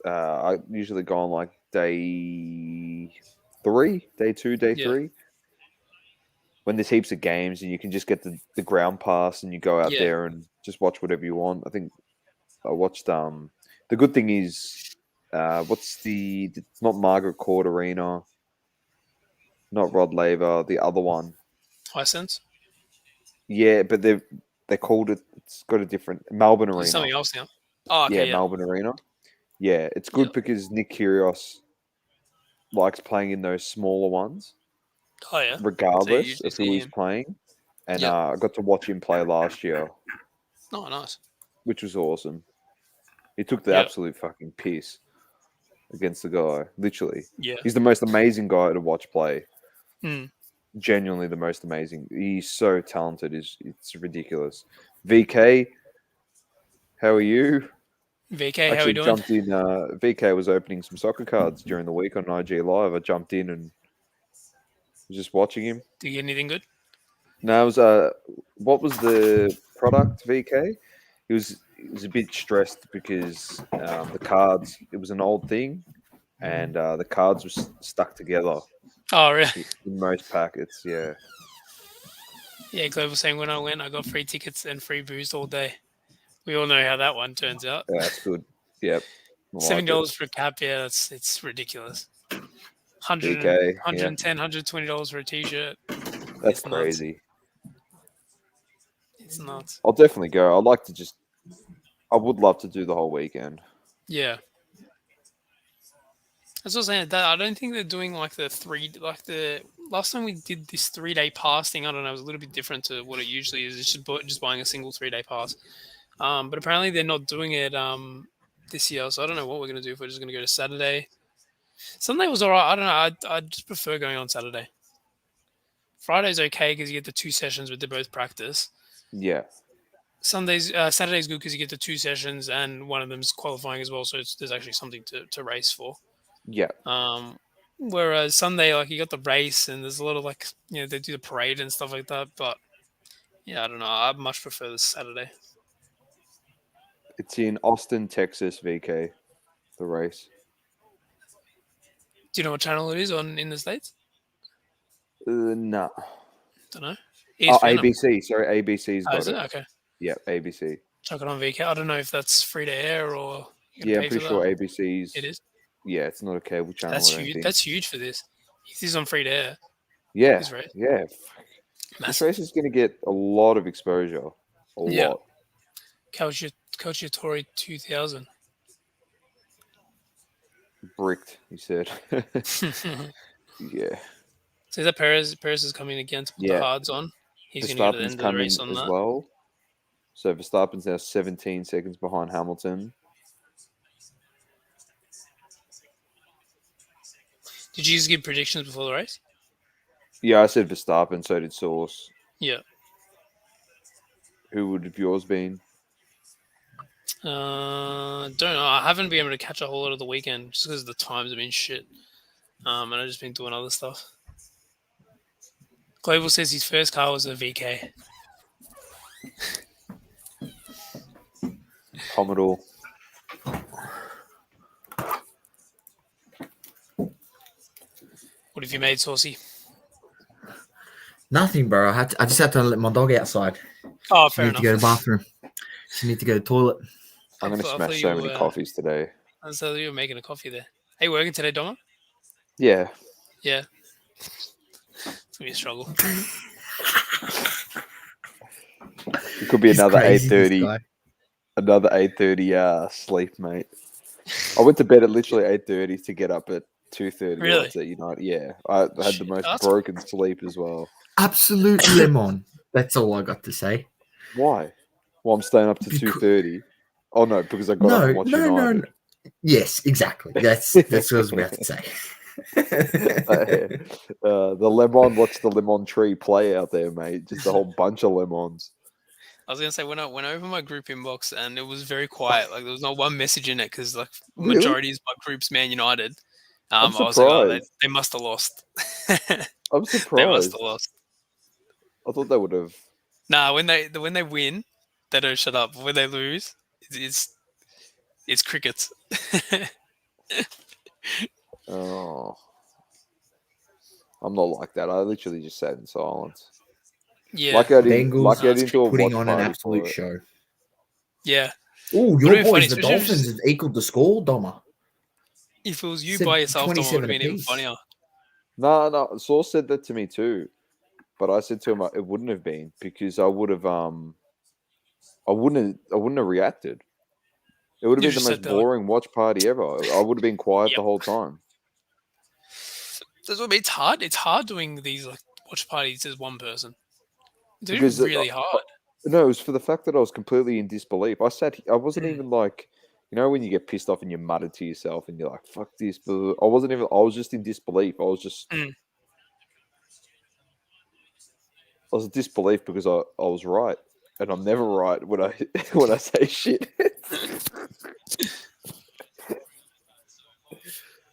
I usually go on like day 2, day 3. When there's heaps of games and you can just get the ground pass and you go out there and just watch whatever you want. I think I watched the good thing is it's not Margaret Court Arena, not Rod Laver, the other one. Hisense? Yeah, but they called it, it's got a different Melbourne Arena. It's something else now. Oh, okay, Melbourne Arena. Yeah, it's good because Nick Kyrgios likes playing in those smaller ones. Oh, yeah. Regardless of who he's playing. And I got to watch him play last year. Oh, nice. Which was awesome. He took the absolute fucking piss against the guy. Literally. Yeah. He's the most amazing guy to watch play. Mm. Genuinely the most amazing. He's so talented. It's ridiculous. VK, how are you? VK, how are you doing? Jumped in. VK was opening some soccer cards during the week on IG Live. I jumped in and was just watching him. Did you get anything good? No, it was what was the product, VK? He was a bit stressed because the cards, it was an old thing, and the cards were stuck together. Oh, really? In most packets, yeah. Yeah, Global saying when I went, I got free tickets and free booze all day. We all know how that one turns out. Yeah, that's good. Yep. $7 for a cap, it's ridiculous. $110, $120 for a t-shirt. That's crazy. It's nuts. I'll definitely go. I would love to do the whole weekend. Yeah. That's what I was saying. I don't think they're doing the last time we did this 3-day pass thing. I don't know. It was a little bit different to what it usually is. It's just buying a single 3-day pass. But apparently they're not doing it this year. So I don't know what we're going to do if we're just going to go to Saturday. Sunday was all right. I don't know. I just prefer going on Saturday. Friday's okay because you get the 2 sessions with the both practice. Yeah. Saturday's good because you get the 2 sessions and one of them's qualifying as well, so there's actually something to race for. Yeah. Whereas Sunday, like you got the race and there's a lot of like they do the parade and stuff like that. But yeah, I don't know. I much prefer the Saturday. It's in Austin, Texas, VK, the race. Do you know what channel it is on in the States? No. Don't know. Oh, ESPN, ABC. Sorry, ABC's got is it? it. Okay. Yeah, ABC. Chuck it on VK. I don't know if that's free to air or you got to Yeah, I'm pay for pretty that. sure ABC's. It is. Yeah, it's not a cable channel. That's or huge. anything. That's huge for this. If this is on free to air, Yeah, this race. yeah. This Massive. race is going to get a lot of exposure. A lot. Calciatore 2000. Bricked, he said. Yeah. So that Perez is coming again to put the hards on. He's going to go to the Verstappen's end of the coming race on as that. well. So Verstappen's now 17 seconds behind Hamilton. Did you just give predictions before the race? Yeah, I said Verstappen, so did Source. Yeah. Who would have yours been? Don't know. I haven't been able to catch a whole lot of the weekend just because the times have been shit. And I've just been doing other stuff. Global says his first car was a VK. Commodore. What have you made, Saucy? Nothing, bro. I just had to let my dog outside. Oh, She fair needs enough. to go to the bathroom. She needs to go to the toilet. I'm going to smash so many coffees today. I thought you were making a coffee there. Are you working today, Doma? Yeah. Yeah. It's going to be a struggle. It could be He's another crazy, this 8:30. guy. Another 8:30 sleep, mate. I went to bed at literally 8:30 to get up at 2:30. Really? At United. Yeah. I had the most That's- broken sleep as well. Absolute lemon. That's all I got to say. Why? Well, I'm staying up to 2:30. Oh no, because I got up and watched United. No. Yes, exactly. That's what I was about to say. The lemon, watch the lemon tree play out there, mate. Just a whole bunch of lemons. I was going to say, when I opened my group inbox and it was very quiet. Like, there was not one message in it because, like, Really? majority of my group's Man United. I'm I was like, oh, surprised. they must have lost. I'm They must surprised. have lost. I thought they would have. Nah, when they win, they don't shut up. When they lose, it's crickets. Oh, I'm not like that. I literally just sat in silence. Yeah. Like I didn't Bengals into a putting watch on an party absolute for it. show. Yeah. Oh, Would've your been funny, boys, the especially if Dolphins, have equaled the score, Doma. If it was you Said by yourself, Dom, it would 27 have been even apiece. funnier. No. Sauce said that to me too, but I said to him it wouldn't have been because I would have I wouldn't have reacted. It would have You been just the sat most there like- boring watch party ever. I would have been quiet Yep. the whole time. That's what it's hard. It's hard doing these like watch parties as one person. It's Because really hard. No, it was for the fact that I was completely in disbelief. I wasn't even like, when you get pissed off and you mutter to yourself and you're like, fuck this. But I was just in disbelief. I was in disbelief because I was right. And I'm never right when I say shit.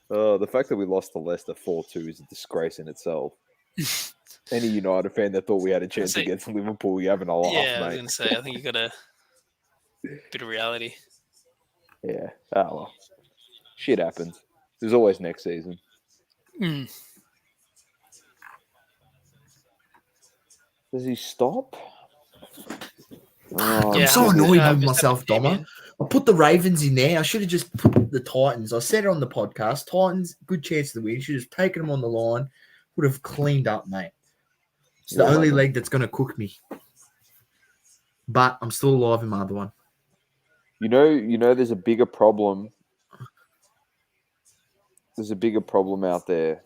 The fact that we lost to Leicester 4-2 is a disgrace in itself. Any United fan that thought we had a chance against Liverpool, you're having a laugh, Yeah, I was mate. going to say, I think you got a bit of reality. Yeah. Oh, well. Shit happens. There's always next season. Does he stop? Oh, I'm so annoyed with Verstappen myself, came Doma. in. I put the Ravens in there. I should have just put the Titans. I said it on the podcast. Titans, good chance to win. Should have taken them on the line. Would have cleaned up, mate. It's the only leg that's going to cook me. But I'm still alive in my other one. You know, there's a bigger problem. There's a bigger problem out there,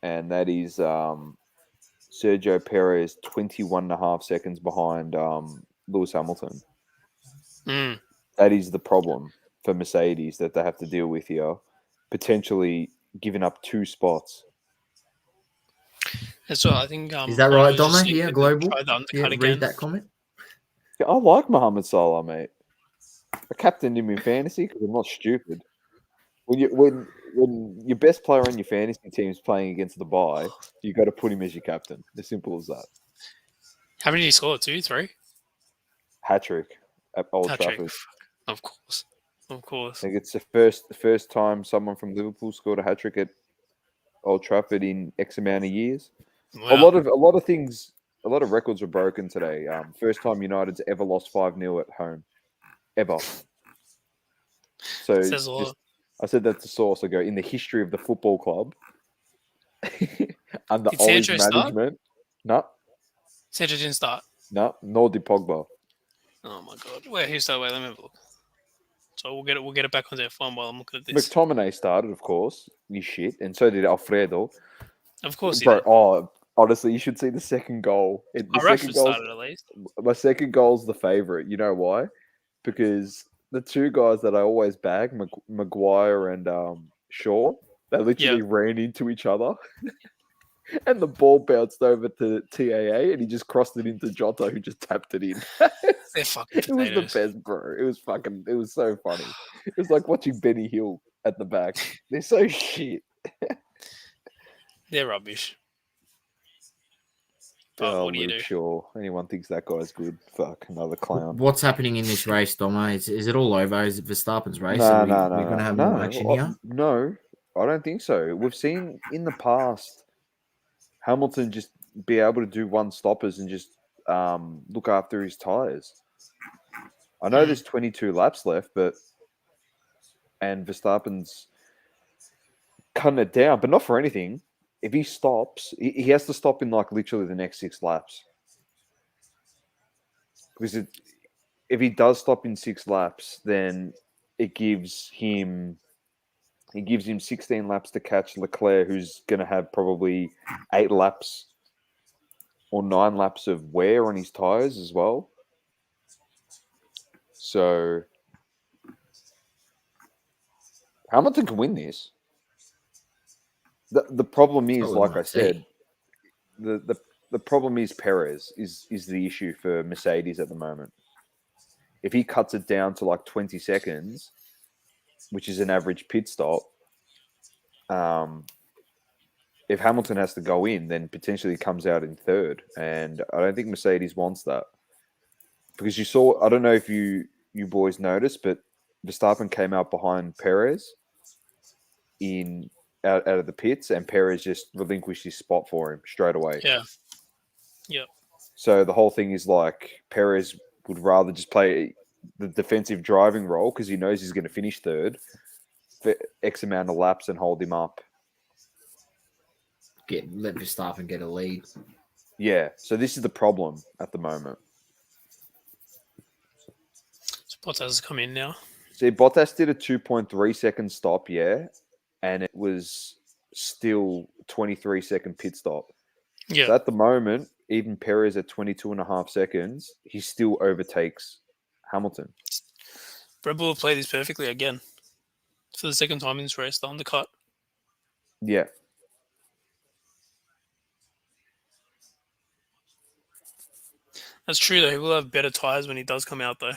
and that is Sergio Perez 21.5 seconds behind Lewis Hamilton. That is the problem for Mercedes that they have to deal with here. Potentially giving up 2 spots. That's what I think. Is that I right, was just Donna? seeing Yeah, if they global. tried the Yeah, undercut read again. that comment. Yeah, I like Mohamed Salah, mate. I captained him in fantasy because I'm not stupid. When your best player on your fantasy team is playing against the bye, you got to put him as your captain. As simple as that. How many did he score? 2, 3? Hat trick at Old Hat trick. Trafford. Of course. Of course. I think it's the first time someone from Liverpool scored a hat trick at Old Trafford in X amount of years. Wow. A lot of things, a lot of records were broken today. First time United's ever lost 5-0 at home, ever. So Says a lot. I said that to source. I go in the history of the football club under Did Ollie's Sancho start? management. No, Sancho didn't start. no, nor did Pogba. Oh my god. Wait, who started? Wait, let me have a look. So we'll get it back on F1 while I'm looking at this. McTominay started, of course. You shit, and so did Alfredo. Of course he Bro, did. oh, honestly, you should see the second goal. The second Rashford goal. started at least. My second goal's the favorite. You know why? Because the two guys that I always bag, Maguire and Shaw, they literally ran into each other. And the ball bounced over to TAA and he just crossed it into Jota, who just tapped it in. They're fucking It was the potatoes. best, bro. It was so funny. It was like watching Benny Hill at the back. They're so shit. They're rubbish. But what do you Luke do? Shaw. Anyone thinks that guy's good. Fuck, another clown. What's happening in this race, Doma? Is it all over? Is it Verstappen's race? No, We're going to have more action here? No, I don't think so. We've seen in the past Hamilton just be able to do one stoppers and just look after his tyres. I know there's 22 laps left, and Verstappen's cutting it down, but not for anything. If he stops, he has to stop in like literally the next 6 laps. Because if he does stop in 6 laps, then it gives him 16 laps to catch Leclerc, who's going to have probably 8 laps or 9 laps of wear on his tyres as well. So Hamilton can win this. The problem is, like I said, the problem is Perez is the issue for Mercedes at the moment. If he cuts it down to like 20 seconds, which is an average pit stop, if Hamilton has to go in, then potentially comes out in third. And I don't think Mercedes wants that. Because you saw, I don't know if you boys noticed, but Verstappen came out behind Perez out of the pits, and Perez just relinquished his spot for him straight away. Yeah. Yep. So the whole thing is like Perez would rather just play the defensive driving role because he knows he's going to finish third for X amount of laps and hold him up. Let Verstappen get a lead. Yeah. So this is the problem at the moment. So Bottas has come in now. See, Bottas did a 2.3 second stop, yeah, and it was still 23-second pit stop. Yeah. So at the moment, even Perez at 22.5 seconds, he still overtakes Hamilton. Red Bull have played this perfectly again. For the second time in this race, the undercut. Yeah. That's true, though. He will have better tyres when he does come out, though.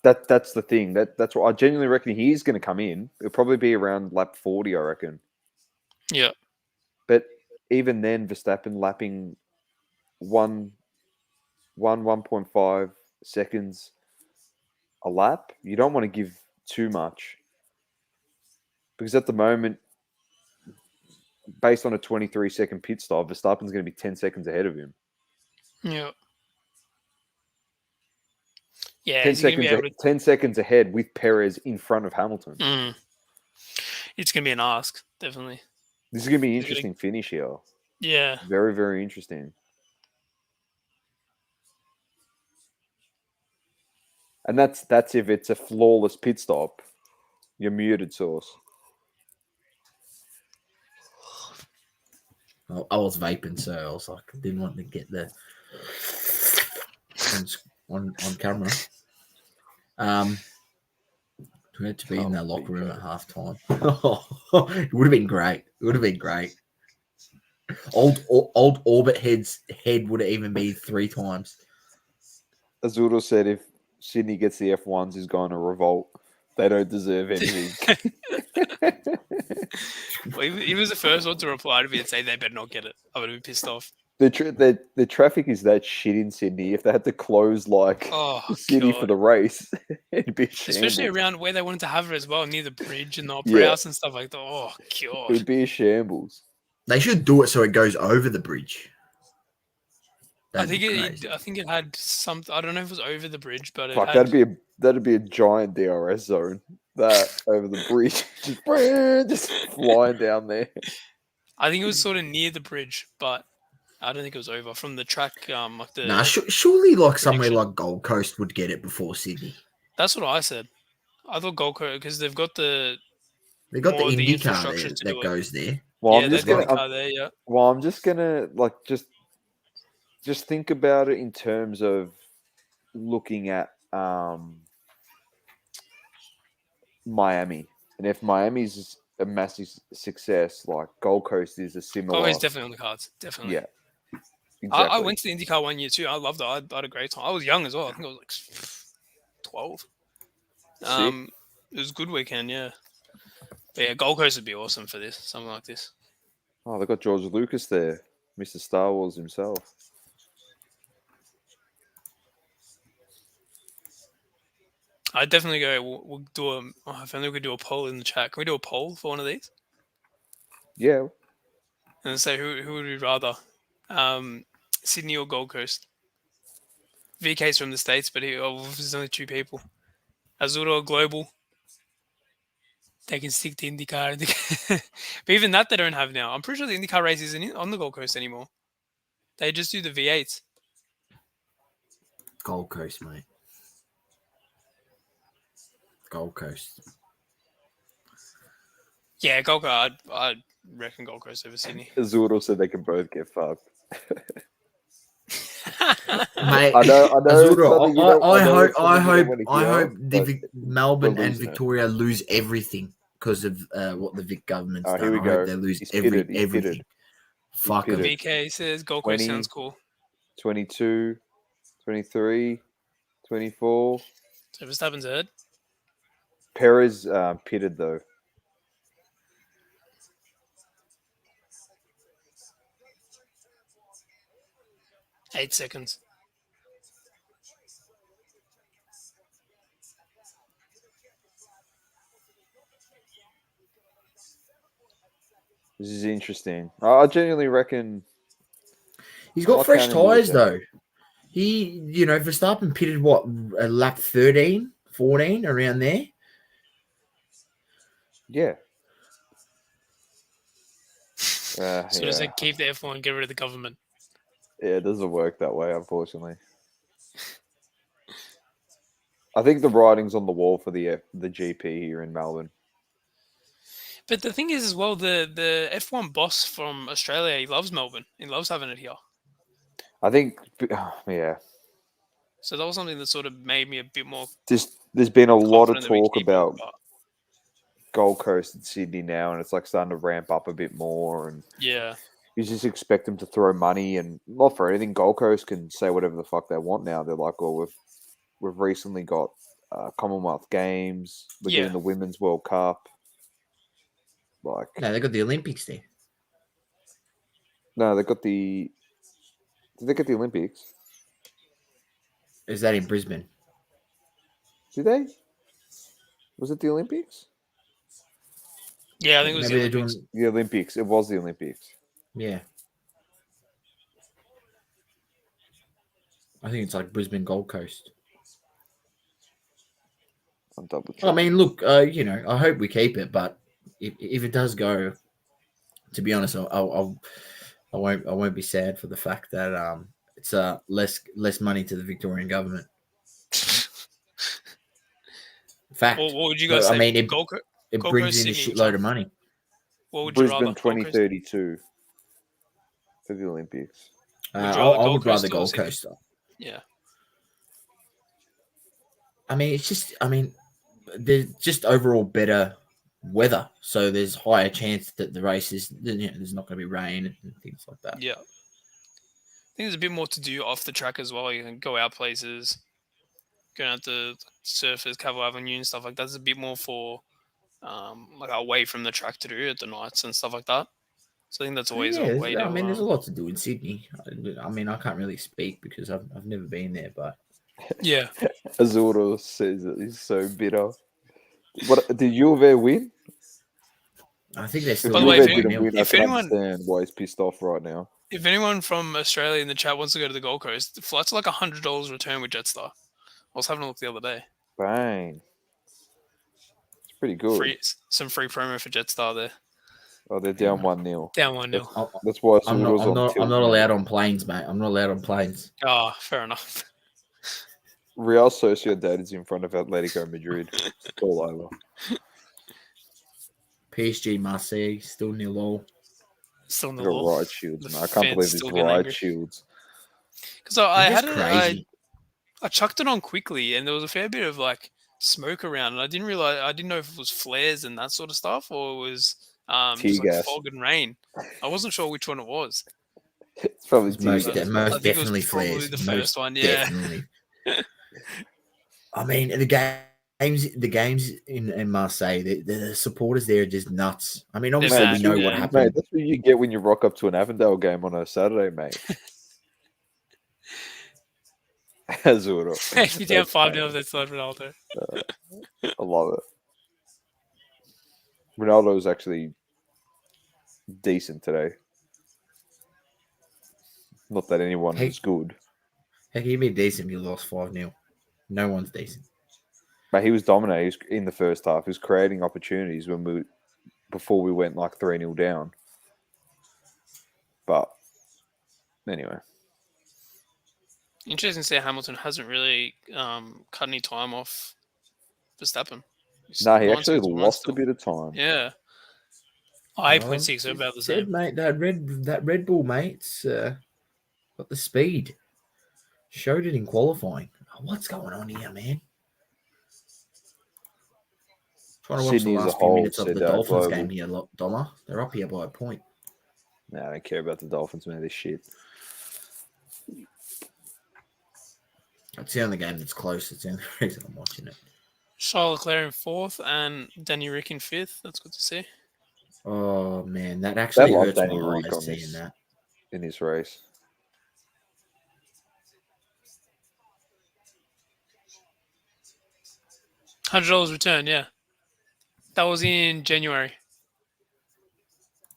That's the thing. That's what I genuinely reckon he is going to come in. It'll probably be around lap 40, I reckon. Yeah. But even then, Verstappen lapping 1.5 seconds a lap, you don't want to give too much. Because at the moment, based on a 23-second pit stop, Verstappen's going to be 10 seconds ahead of him. Yeah. Yeah, 10 seconds ahead with Perez in front of Hamilton. It's going to be an ask, definitely. This is going to be an interesting finish here. Yeah. Very, very interesting. And that's if it's a flawless pit stop. You're muted, Source. I was vaping, so I was like, I didn't want to get the on camera. We had to be in that locker room at halftime. It would have been great. Old Orbit head's head would even be 3 times. Azuro said if Sydney gets the F1s, he's going to revolt. They don't deserve anything. Well, he was the first one to reply to me and say they better not get it. I would have been pissed off. The traffic is that shit in Sydney. If they had to close like the city for the race, it'd be a shambles. Especially around where they wanted to have it as well, near the bridge and the opera house and stuff like that. Oh god, it'd be a shambles. They should do it so it goes over the bridge. I think it had some. I don't know if it was over the bridge, but it had... that'd be a giant DRS zone. That over the bridge, just flying down there. I think it was sort of near the bridge, but I don't think it was over from the track. Surely like somewhere like Gold Coast would get it before Sydney. That's what I said. I thought Gold Coast because they've got the IndyCar that goes there. Well, yeah, I'm just gonna like just think about it in terms of looking at Miami, and if Miami's a massive success, like Gold Coast is a similar. Oh, he's definitely on the cards. Definitely. Yeah. Exactly. I went to the IndyCar 1 year too. I loved it. I had a great time. I was young as well. I think I was like 12. It was a good weekend, yeah. But yeah, Gold Coast would be awesome for this, something like this. Oh, they got George Lucas there, Mr. Star Wars himself. I'd definitely go. We'll do if only we could do a poll in the chat. Can we do a poll for one of these? Yeah. And say who would we rather, Sydney or Gold Coast? VK's from the States, but there's only 2 people. Azuro or Global. They can stick to IndyCar. But even that they don't have now. I'm pretty sure the IndyCar race isn't on the Gold Coast anymore. They just do the V8s. Gold Coast, mate. Gold Coast. Yeah, Gold Coast. I'd reckon Gold Coast over Sydney. Azuro said they can both get fucked. Mate, I know. Azuro, I hope Melbourne and Victoria lose everything because of what the Vic government's done. Here we go. They lose everything. Fuck it. VK says Gold Coast sounds cool. 22, 23, 24. So Verstappen's ahead. Perez pitted though. Eight seconds. This is interesting. I genuinely reckon he's got fresh tyres though. Verstappen pitted what, a lap 13, 14 around there. Yeah. Does it keep the F1 and get rid of the government? Yeah, it doesn't work that way, unfortunately. I think the writing's on the wall for the GP here in Melbourne. But the thing is as well, the F1 boss from Australia, he loves Melbourne. He loves having it here. I think, yeah. So that was something that sort of made me a bit more... There's been a lot of talk about Gold Coast and Sydney now, and it's like starting to ramp up a bit more. And yeah. You just expect them to throw money, and not for anything. Gold Coast can say whatever the fuck they want now. They're like, well, we've recently got Commonwealth Games. We're getting the Women's World Cup. Like, no, they got the Olympics there. No, they got the. Did they get the Olympics? Is that in Brisbane? Did they? Was it the Olympics? Yeah, I think it was the Olympics. The Olympics. It was the Olympics. Yeah. I think it's like Brisbane, Gold Coast. I'm double checking. I mean, look, I hope we keep it, but if it does go, to be honest, I won't be sad for the fact that it's less money to the Victorian government. Fact. Well, what would you guys say? I mean, it brings in a shitload of money. What would you Brisbane rather? 2032 for the Olympics. I would rather Gold Coast. Yeah. I mean, they're just overall better weather, so there's higher chance that the race is, there's not going to be rain and things like that. Yeah. I think there's a bit more to do off the track as well. You can go out places, go out to surfers, Cavill Avenue and stuff like that. There's a bit more for like away from the track to do at the nights and stuff like that. So I think that's always Yeah, a way to. there's a lot to do in Sydney. I mean, I can't really speak because I've never been there, but Yeah. Azuro says that he's so bitter. What did U of A win? I think they're If still. By U the of way, A if any- didn't win, I if can anyone- understand why he's pissed off right now. If anyone from Australia in the chat wants to go to the Gold Coast, the flight's are like $100 return with Jetstar. I was having a look the other day. Bang. It's pretty good. Some free promo for Jetstar there. Oh, they're down 1-0. Down 1-0. That's why I'm Azuro's on not tilt. allowed on planes, mate. I'm not allowed on planes. Oh, fair enough. Real Sociedad is in front of Atletico Madrid. It's all over. PSG Marseille still 0-0. Still in the They got law. ride shields, The man. I can't fans believe these still getting ride angry. shields. Because I It's had just it, crazy. I chucked it on quickly, and there was a fair bit of like smoke around, and I didn't know if it was flares and that sort of stuff, or it was Tear just like gas. fog and rain. I wasn't sure which one it was. It's probably It's most, tear gas. I most think it was definitely probably flares. the Most first one, yeah. Definitely. I mean, the games in Marseille, the supporters there are just nuts. I mean, obviously mad, we know yeah. what Mate, happened. that's what you get when you rock up to an Avondale game on a Saturday, mate. Azuro. If you down 5-0, that's not Ronaldo. I love it. Ronaldo was actually decent today. Not that anyone Hey. was good. Heck, he'd be decent if you lost 5-0. No one's decent. But he was dominating. He was in the first half. He was creating opportunities before we went like 3-0 down. But anyway. Interesting to see Hamilton hasn't really cut any time off Verstappen. No, he 9 actually seconds behind lost still. a bit of time. Yeah. 8.6, so about the Said, same. mate, that Red Bull, mate's got the speed. Showed it in qualifying. What's going on here, man? Trying to watch Sydney the as a last few whole minutes of said the that Dolphins global. game here, Doma. They're up here by a point. Nah, I don't care about the Dolphins, man. They're shit. It's the only game that's close. It's the only reason I'm watching it. Charles Leclerc in 4th and Danny Rick in 5th. That's good to see. Oh, man. That actually love hurts Danny my Rick eyes on seeing this. that. In this race. $100 return, yeah. That was in January.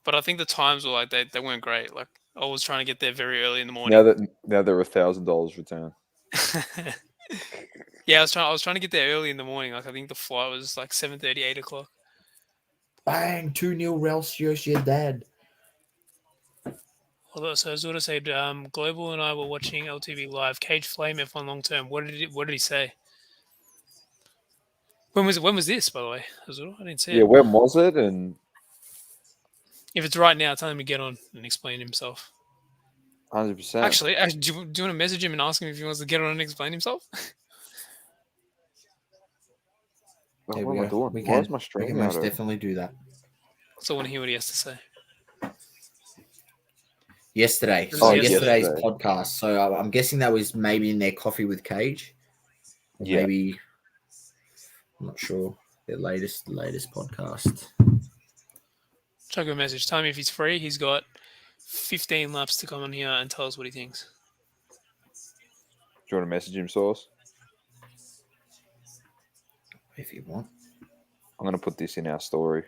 But I think the times were like they weren't great. Like I was trying to get there very early in the morning. Now they're $1,000 return. Yeah, I was trying to get there early in the morning. Like I think the flight was like 7:30, 8 o'clock. Bang! 2-0 Real Sociedad. Although, so as Zora said, Global and I were watching LTV live. Cage Flame F1 long term. What did he say? When was this, by the way? Azura? I didn't see Yeah, it. when was it? And If it's right now, tell him to get on and explain himself. 100%. Actually, do you want to message him and ask him if he wants to get on and explain himself? Oh, There what we am I go. doing? Why is my We stream can out most of? definitely do that. So I want to hear what he has to say. Yesterday. Oh, So yesterday. yesterday's podcast. So I'm guessing that was maybe in their Coffee with Cage. Or Yeah. maybe, I'm not sure, their latest podcast. Chuck him a message. Tell him if he's free. He's got 15 laps to come on here and tell us what he thinks. Do you want to message him, Source? If you want. I'm going to put this in our story.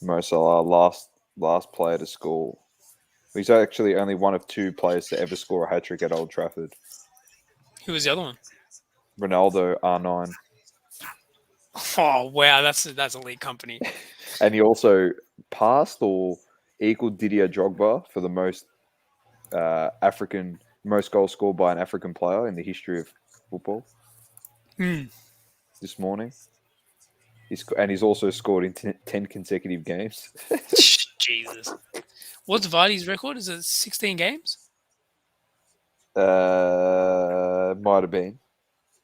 Mo Salah, last player to score. He's actually only one of 2 players to ever score a hat-trick at Old Trafford. Who was the other one? Ronaldo, R9. Oh wow, that's elite company. And he also passed or equaled Didier Drogba for the most most goals scored by an African player in the history of football this morning. He's also scored in 10 consecutive games. Jesus. What's Vardy's record? Is it 16 games? Might have been.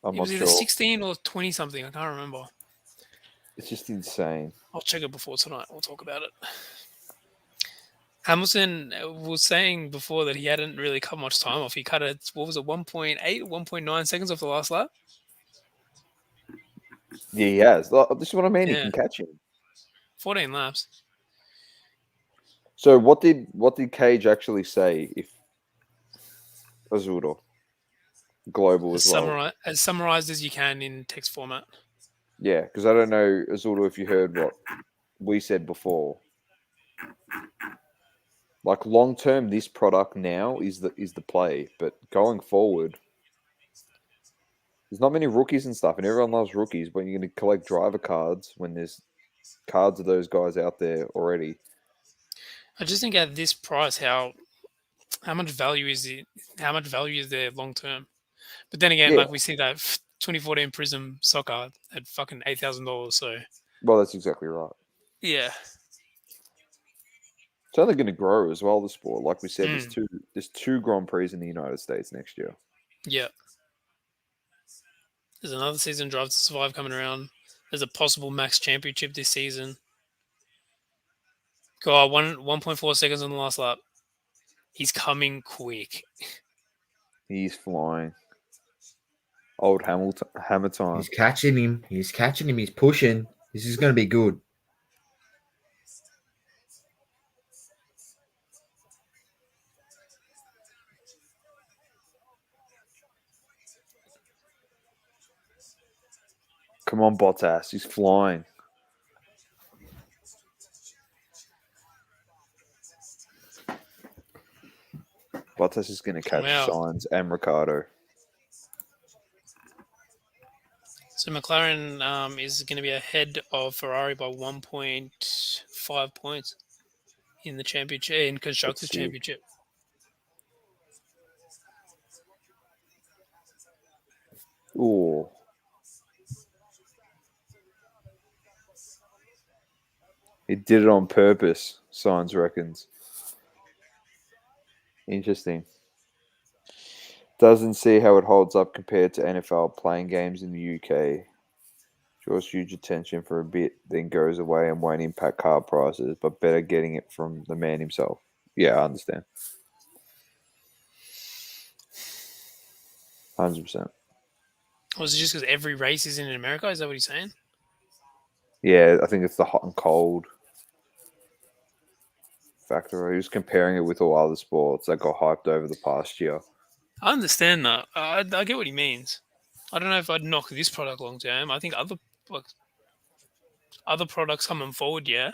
I'm It not was either sure. 16 or 20 something. I can't remember. It's just insane. I'll check it before tonight. We'll talk about it. Hamilton was saying before that he hadn't really cut much time off. He cut it, what was it, 1.8, 1.9 seconds off the last lap? Yeah, he has. This is what I mean. He Yeah. can catch him. 14 laps. So what did Cage actually say? If Azuro global as well. As summarized as you can in text format. Yeah, because I don't know, Azuro, if you heard what we said before. Like long term, this product now is the play, but going forward, there's not many rookies and stuff, and everyone loves rookies. But you're going to collect driver cards when there's cards of those guys out there already. I just think at this price, how much value is it? How much value is there long term? But then again, Yeah. like we see that 2014 Prism Soccer at fucking $8,000. So Well, that's exactly right. yeah, It's only going to grow as well. The sport, like we said, there's two Grand Prix in the United States next year. Yeah. There's another season, Drive to Survive, coming around. There's a possible Max Championship this season. God, 1.4 seconds on the last lap. He's coming quick. He's flying. Old Hammer time. He's catching him. He's pushing. This is going to be good. Come on, Bottas. He's flying. Bottas is going to catch Sainz and Ricciardo. So McLaren is going to be ahead of Ferrari by 1.5 points in the championship, in Constructors' Championship. Ooh. He did it on purpose, Sainz reckons. Interesting. Doesn't see how it holds up compared to NFL playing games in the UK. Draws huge attention for a bit, then goes away and won't impact car prices, but better getting it from the man himself. Yeah, I understand. 100%. Was it just because every race is in America? Is that what he's saying? Yeah, I think it's the hot and cold factor. He was comparing it with all other sports that got hyped over the past year. I understand that. I get what he means. I don't know if I'd knock this product long term. I think other products coming forward, yeah,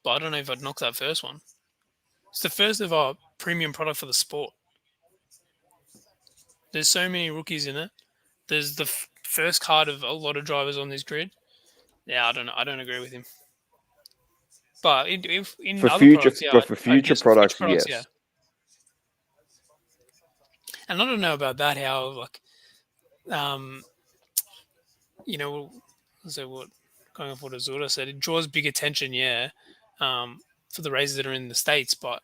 but I don't know if I'd knock that first one. It's the first of our premium product for the sport. There's so many rookies in it. There's the first card of a lot of drivers on this grid. Yeah, I don't know. I don't agree with him. But in for other future, products, yeah, but for future products, yes. Yeah. And I don't know about that. How so what? Going off what Azura said, it draws big attention, yeah, for the races that are in the States, but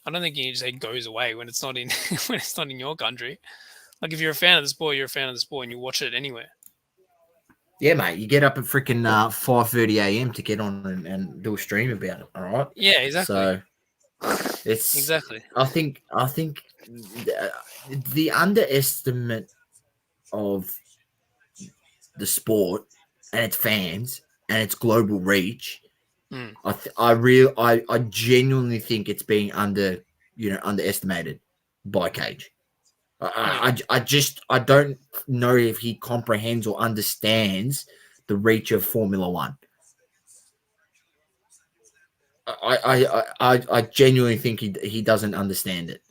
I don't think you just say it goes away when it's not in when it's not in your country. Like if you're a fan of the sport, you're a fan of the sport, and you watch it anywhere. Yeah, mate. You get up at freaking 5:30 a.m. to get on and do a stream about it. All right. Yeah, exactly. So it's exactly. I think the underestimate of the sport and its fans and its global reach. I genuinely think it's being underestimated by Cage. I don't know if he comprehends or understands the reach of Formula One. I genuinely think he doesn't understand it.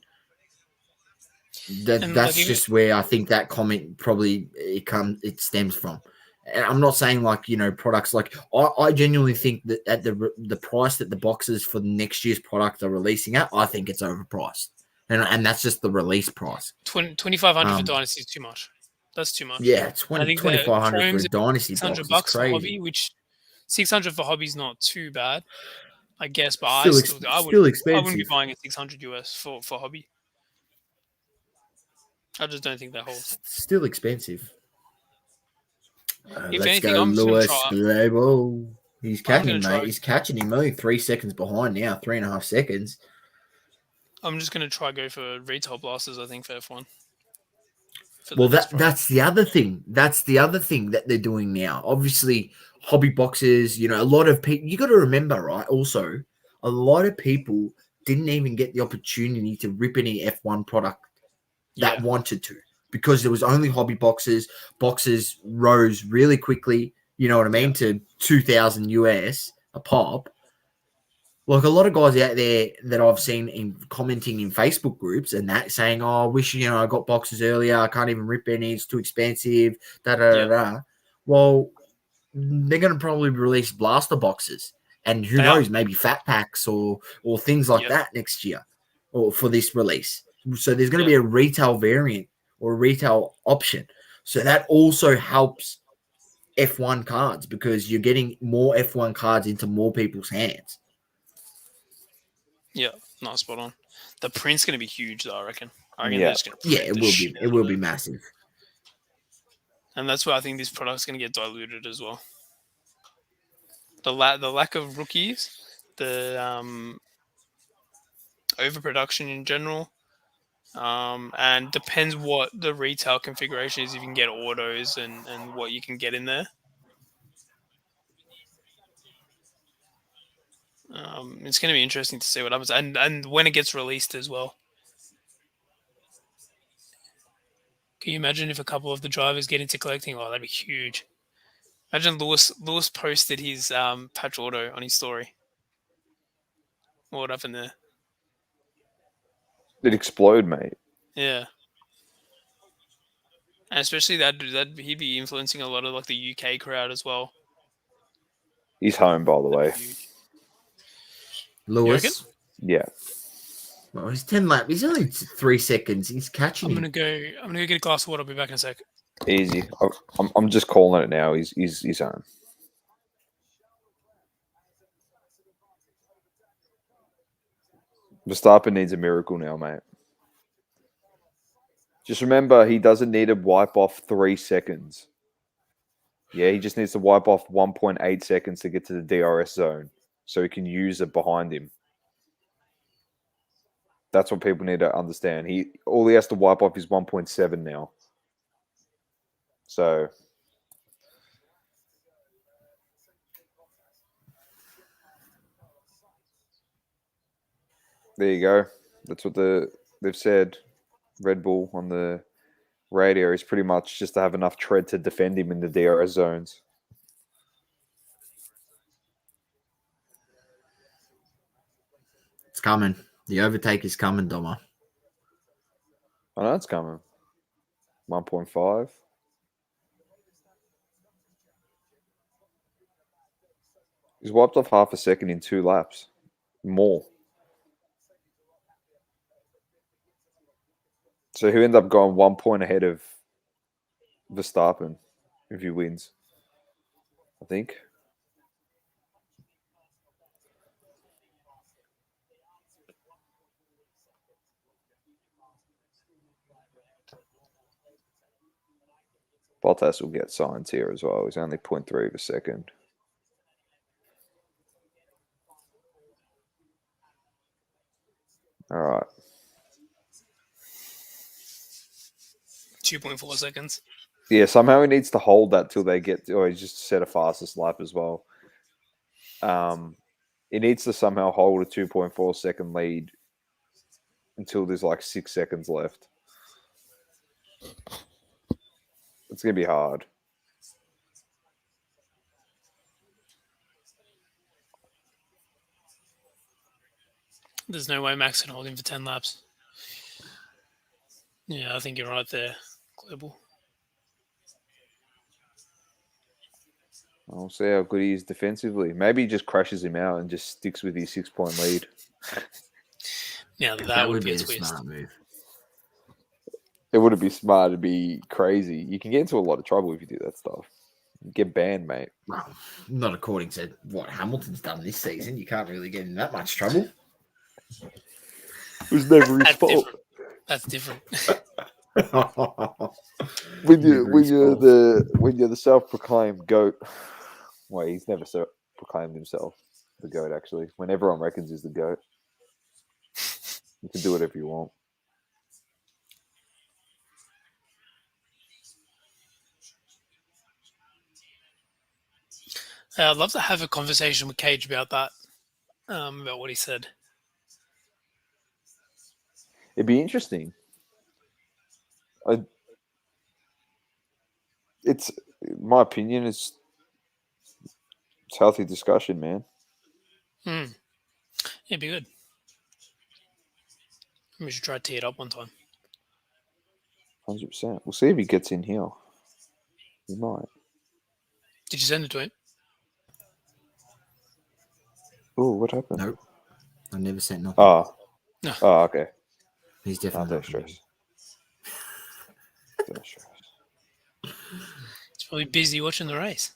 That's just where I think that comment probably it stems from. And I'm not saying products like I genuinely think that at the price that the boxes for next year's product are releasing at, I think it's overpriced. And that's just the release price. 2,500 for Dynasty is too much. That's too much. Yeah, 2,500 for a Dynasty box is $600 crazy. for hobby, which 600 for hobby is not too bad, I guess. But I wouldn't be buying a 600 US for hobby. I just don't think that holds. Still expensive. If Let's anything, go, I'm just going to Lewis try. Global. He's catching gonna him, try- mate. He's catching him. Only 3 seconds behind now. 3.5 seconds. I'm just going to try go for retail blasters, I think, for F1. For Well, the next product. that's the other thing. That's the other thing that they're doing now. Obviously, hobby boxes, a lot of people, you got to remember, right? Also, a lot of people didn't even get the opportunity to rip any F1 product that wanted to because there was only hobby boxes. Boxes rose really quickly, you know what I mean, to 2,000 US a pop. Like a lot of guys out there that I've seen in commenting in Facebook groups and that saying, "Oh, I wish I got boxes earlier. I can't even rip any. It's too expensive." Da da da da. Well, they're going to probably release blaster boxes, and who knows, maybe fat packs or things like that next year, or for this release. So there's going to be a retail variant or a retail option. So that also helps F1 cards because you're getting more F1 cards into more people's hands. Yeah, not spot on. The print's going to be huge, though, I reckon. They're just going to print it will be. It will be massive. And that's where I think this product's going to get diluted as well. The lack of rookies, the overproduction in general, and depends what the retail configuration is. If you can get autos and what you can get in there. It's going to be interesting to see what happens and when it gets released as well. Can you imagine if a couple of the drivers get into collecting? Oh, that'd be huge. Imagine Lewis posted his patch auto on his story. What would happen there? It'd explode, mate. Yeah. And especially that he'd be influencing a lot of like the UK crowd as well. He's home, by the way. Lewis. Yeah. Well, he's 10 laps. He's only 3 seconds. He's catching I'm gonna go get a glass of water. I'll be back in a sec. Easy. I'm just calling it now. He's home. Verstappen needs a miracle now, mate. Just remember, he doesn't need to wipe off 3 seconds. Yeah, he just needs to wipe off 1.8 seconds to get to the DRS zone so he can use it behind him. That's what people need to understand. All he has to wipe off is 1.7 now. So there you go. That's what they've said. Red Bull on the radio is pretty much just to have enough tread to defend him in the DRS zones. It's coming. The overtake is coming, Doma. I know it's coming. 1.5. He's wiped off half a second in 2 laps. More. So he'll end up going 1 point ahead of Verstappen if he wins, I think. Bottas will get signs here as well. He's only 0.3 of a second. All right. 2.4 seconds. Yeah, somehow he needs to hold that till they get, or he's just set a fastest lap as well. He needs to somehow hold a 2.4 second lead until there's like 6 seconds left. It's going to be hard. There's no way Max can hold him for 10 laps. Yeah, I think you're right there, Global. I'll see how good he is defensively. Maybe he just crashes him out and just sticks with his 6-point lead. Yeah, that would be a smart move. It wouldn't be smart. It'd be crazy. You can get into a lot of trouble if you do that stuff. You get banned, mate. Well, not according to what Hamilton's done this season. You can't really get in that much trouble. It was never his fault. That's different. When Memories you're of- the self-proclaimed goat. Well, he's never proclaimed himself the goat. Actually, when everyone reckons he's the goat, you can do whatever you want. I'd love to have a conversation with Cage about that, about what he said. It'd be interesting. It's my opinion. It's healthy discussion, man. It'd be good. We should try to tee it up one time. 100%. We'll see if he gets in here. He might. Did you send it to him? Oh, what happened? Nope. I never sent nothing. Oh. No. Oh, okay. He's No, definitely don't not stress. Don't stress. He's probably busy watching the race.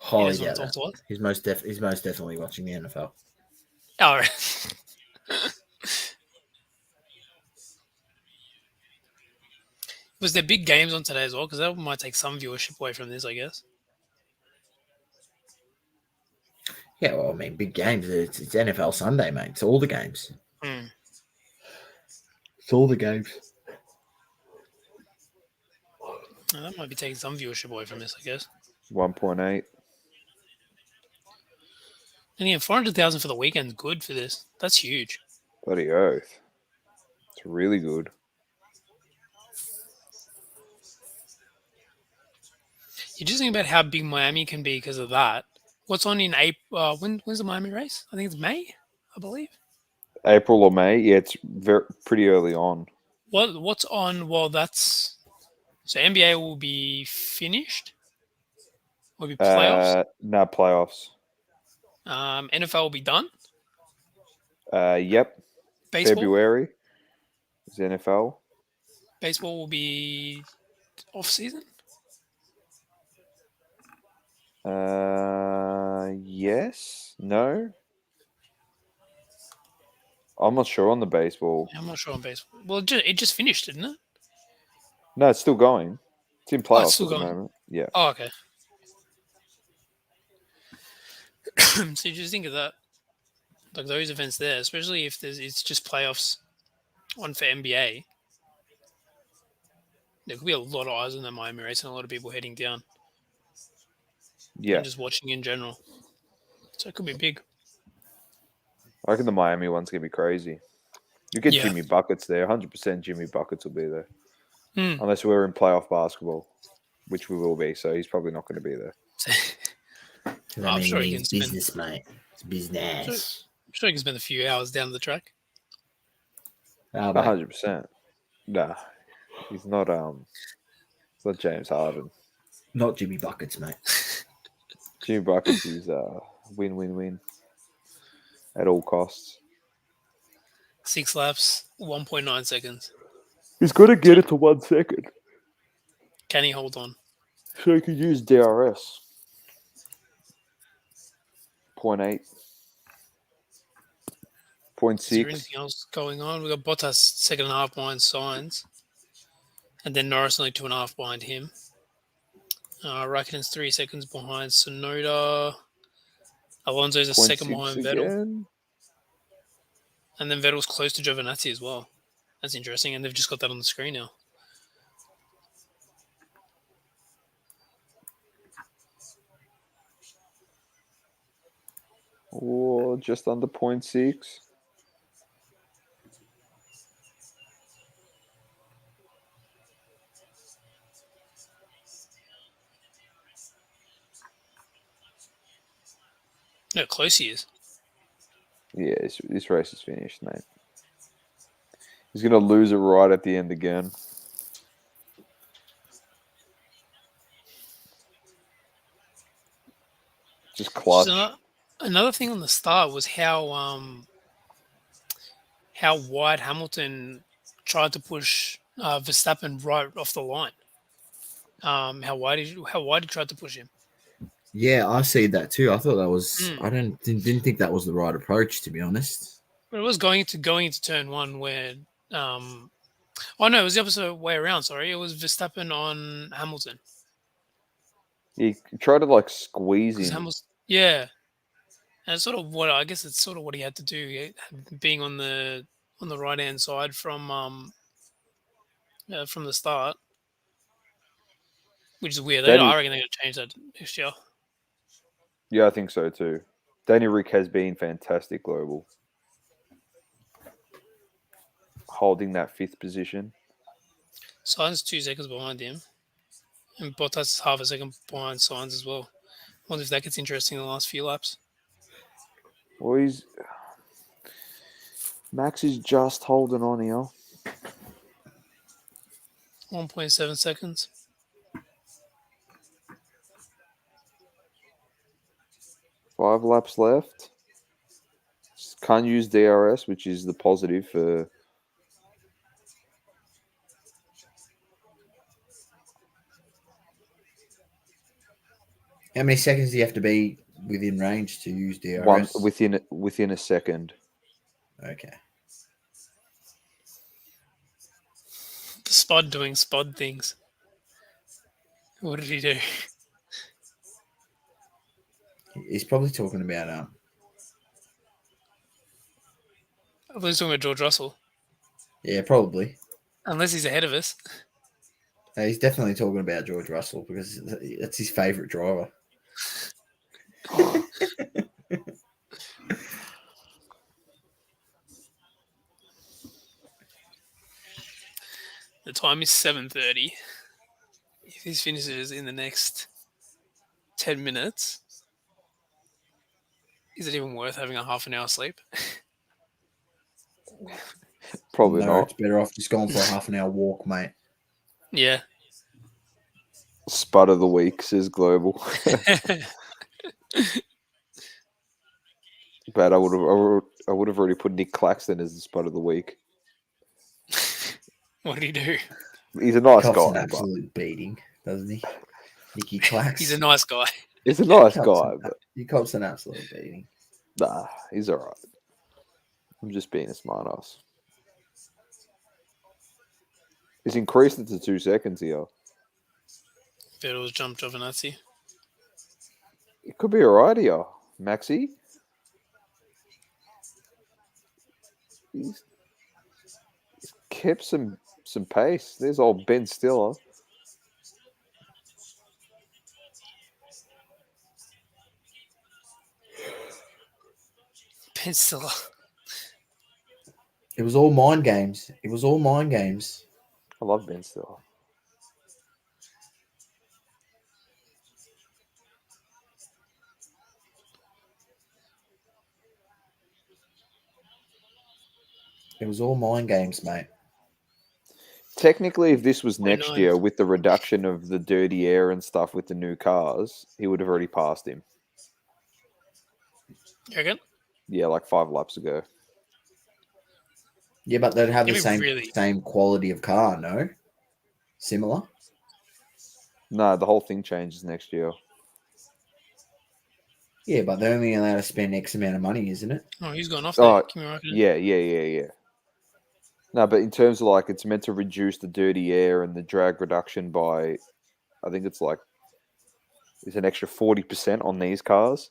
Highly doesn't doubt talk that. to us. He's most definitely watching the NFL. All right. Was there big games on today as well? Because that might take some viewership away from this, I guess. Yeah, well, I mean, big games. It's NFL Sunday, mate. It's all the games. It's all the games. Well, that might be taking some viewership away from this, I guess. 1.8. And yeah, 400,000 for the weekend, good for this. That's huge. Bloody oath. It's really good. You just think about how big Miami can be because of that. What's on in April? When's the Miami race? I think it's May, I believe. April or May? Yeah, it's pretty early on. What's on? Well, that's so NBA will be finished. Will be playoffs. No, playoffs. NFL will be done. Yep. Baseball. February is NFL. Baseball will be off season. Yes. No. I'm not sure on the baseball. I'm not sure on baseball. Well, it just finished, didn't it? No, it's still going. It's in playoffs still at the going. moment. Yeah. Oh, okay. So you just think of that, like those events there, especially if it's just playoffs on for NBA. There could be a lot of eyes on the Miami race and a lot of people heading down. Yeah. And just watching in general. So it could be big. I reckon the Miami one's going to be crazy. You get Yeah. Jimmy Buckets there. 100% Jimmy Buckets will be there. Mm. Unless we're in playoff basketball, which we will be. So he's probably not going to be there. I'm sure he can it's spend. business, mate. It's business. I'm sure he can spend a few hours down the track. 100%. Nah. He's not it's not James Harden. Not Jimmy Buckets, mate. Jimmy Buckets is win-win-win at all costs. 6 laps, 1.9 seconds. He's got to get it to 1 second. Can he hold on? So he could use DRS. 0.8. Is there 0.6. anything else going on? We've got Bottas 2.5 behind Sainz. And then Norris only 2.5 behind him. Rakkonen's 3 seconds behind Tsunoda. Alonso's a second behind Vettel. Again. And then Vettel's close to Giovinazzi as well. That's interesting. And they've just got that on the screen now. Or just under 0.6. No, close he is. Yeah, this race is finished, mate. He's going to lose it right at the end again. Just clutch. Another thing on the start was how wide Hamilton tried to push Verstappen right off the line. How wide he tried to push him. Yeah, I see that too. I thought that was. I didn't think that was the right approach, to be honest. But it was going into turn one where Oh no, it was the opposite way around. Sorry, it was Verstappen on Hamilton He tried to like squeeze because in. Hamilton. Yeah, and it's sort of what I guess it's sort of what he had to do, being on the right hand side from the start, which is weird. Danny, I reckon they're going to change that next year. yeah, I think so too. Danny Rick has been fantastic global, holding that 5th position. Sainz 2 seconds behind him, and Bottas is half a second behind Sainz as well. Wonder if that gets interesting in the last few laps. Well, Max is just holding on here. 1.7 seconds. Five laps left. Can't use DRS, which is the positive for. How many seconds do you have to be within range to use DRS? One within a second. Okay. The Spud doing Spud things. What did he do? He's probably talking about I thought he was talking about George Russell. Yeah, probably. Unless he's ahead of us. He's definitely talking about George Russell because that's his favourite driver. The time is 7:30. If this finishes in the next 10 minutes, is it even worth having a half an hour sleep? Probably No, not. it's better off just going for a half an hour walk, mate. Yeah. Spud of the week, says Global. But I would have already put Nick Claxton as the spud of the week. What did he do? He's a nice Cops guy. an absolute beating, doesn't he? Nicky Clax. He's a nice guy. He's a nice guy, but he cops an absolute beating. nah, he's all right. I'm just being a smartass. He's increased it to 2 seconds here. Vettel's jumped Giovinazzi. It could be all right here, Maxi. He's kept some pace. There's old Ben Stiller. Ben Stiller. It was all mind games. It was all mind games. I love Ben Stiller. It was all mind games, mate. Technically, if this was next 29. year with the reduction of the dirty air and stuff with the new cars, he would have already passed him. You reckon? Yeah, like 5 laps ago. Yeah, but they'd have the It'd be same quality of car, no? Similar? No, the whole thing changes next year. Yeah, but they're only allowed to spend X amount of money, isn't it? Oh, he's gone off there. Oh, Kimi Räikkönen. yeah. No, but in terms of like, it's meant to reduce the dirty air and the drag reduction by, I think it's like, it's an extra 40% on these cars.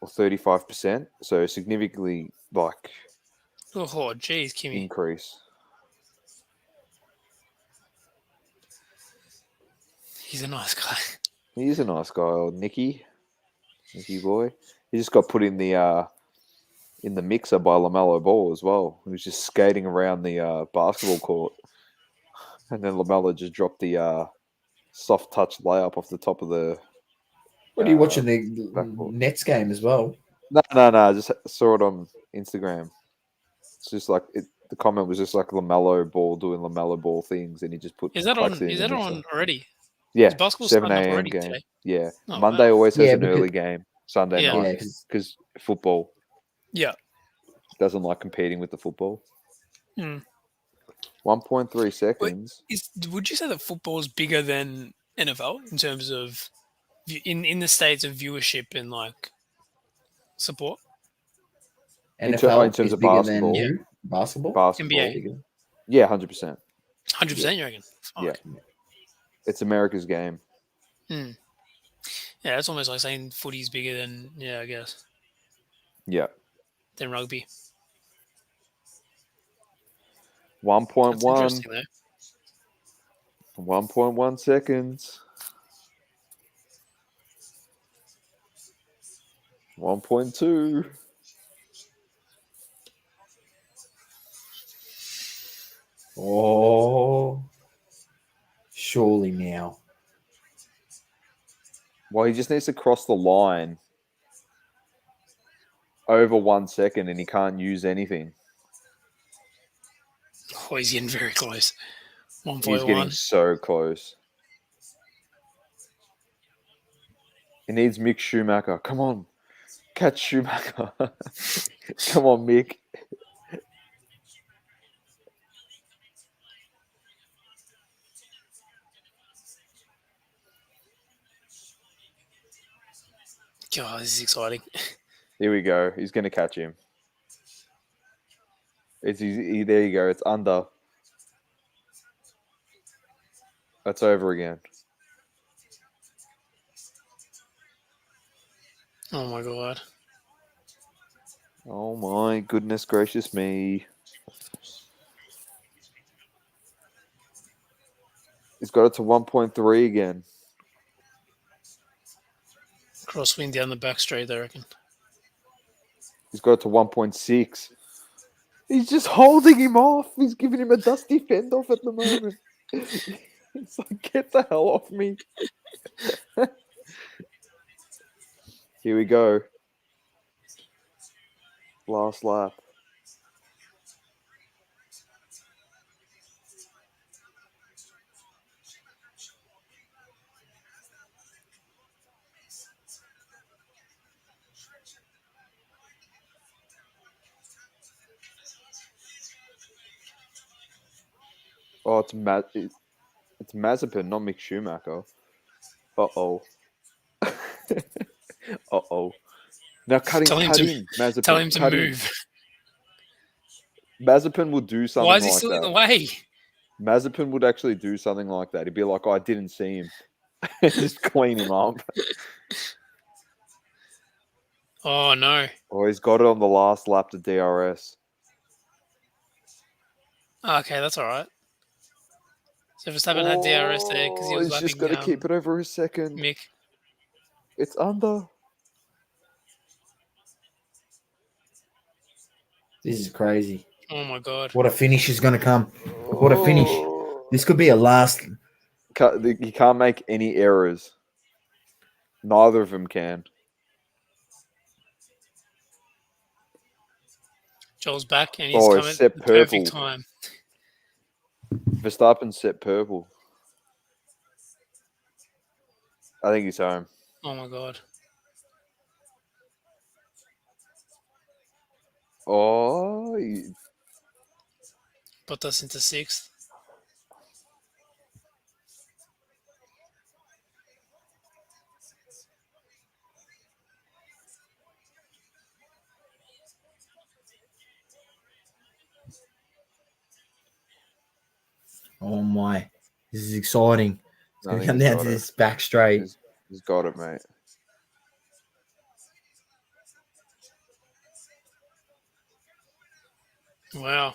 Or 35%. So significantly, like, Oh, geez, Kimi. increase. He's a nice guy. He's a nice guy, old Nicky boy. He just got put in the mixer by LaMelo Ball as well. He was just skating around the basketball court, and then LaMelo just dropped the soft touch layup off the top of the. What are you watching the backboard. Nets game as well? No. I just saw it on Instagram. It's just like the comment was just like LaMelo Ball doing LaMelo Ball things, and he just put. Is that on? Claxton in Is the that mixer. on already? Yeah, Is basketball 7 starting up a.m. already game. today? Yeah, Oh, Monday wow. always has Yeah, an because- early game. Sunday Yeah. night because football Yeah. doesn't like competing with the football. Hmm. 1.3 seconds. Would you say that football is bigger than NFL in terms of in the States of viewership and like support? NFL in terms is of bigger basketball. than who? Basketball? Basketball. NBA. Bigger. Yeah, 100%. 100%, you reckon? Fuck. Yeah. It's America's game. Hmm. Yeah, it's almost like saying footy's bigger than, I guess, Yeah. than rugby. 1.1. That's interesting, though. 1.1 seconds. 1.2. Oh, surely now. Well, he just needs to cross the line over 1 second and he can't use anything. Oh, he's getting very close. He's getting 1.1. so close. He needs Mick Schumacher. Come on. Catch Schumacher. Come on, Mick. God, this is exciting. Here we go. He's going to catch him. There you go. It's under. That's over again. Oh, my God. Oh, my goodness gracious me. He's got it to 1.3 again. Crosswind down the back straight, I reckon. He's got it to 1.6. He's just holding him off. He's giving him a dusty fend off at the moment. It's like, get the hell off me. Here we go. Last lap. Oh, it's Mazepin, not Mick Schumacher. Uh-oh. Uh-oh. Now cut him, Mazepin. Tell him to cut move. Him. Mazepin will do something Why is he like still that. in the way? Mazepin would actually do something like that. He'd be like, oh, I didn't see him. Just clean him up. Oh, no. Oh, he's got it on the last lap to DRS. Okay, that's all right. So Verstappen had DRS there because he was he's just lapping got to keep it over a second. Mick. It's under. This is crazy. Oh, my God. What a finish is going to come. What a finish. This could be a last. You can't make any errors. Neither of them can. Joel's back and he's coming set at the purple. perfect time. Verstappen set purple. I think he's home. Oh, my God. Oh, Put us into 6th. Oh, my. This is exciting. It's I going to think come he's down got to it. this back straight. He's got it, mate. Wow.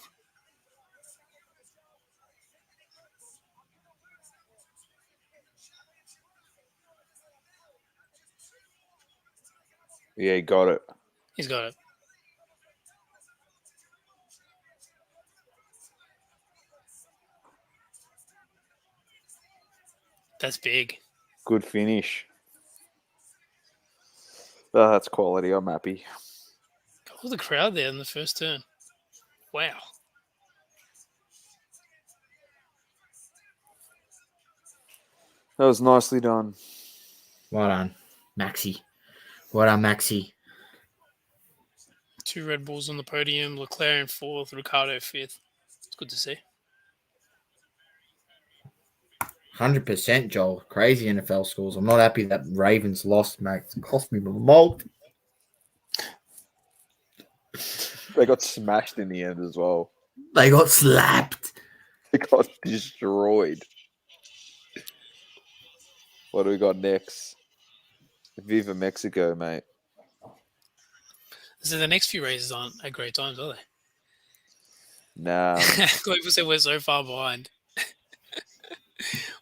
Yeah, he got it. He's got it. That's big. Good finish. Oh, that's quality. I'm happy. Look at the crowd there in the first turn. Wow. That was nicely done. Well done, Maxi. Well done, Maxi. 2 Red Bulls on the podium. Leclerc in 4th. Ricciardo 5th. It's good to see. 100%, Joel. Crazy NFL scores. I'm not happy that Ravens lost, mate. It's cost me my malt. They got smashed in the end as well. They got slapped. They got destroyed. What do we got next? Viva Mexico, mate. So the next few races aren't at great times, are they? Nah. People say we're so far behind.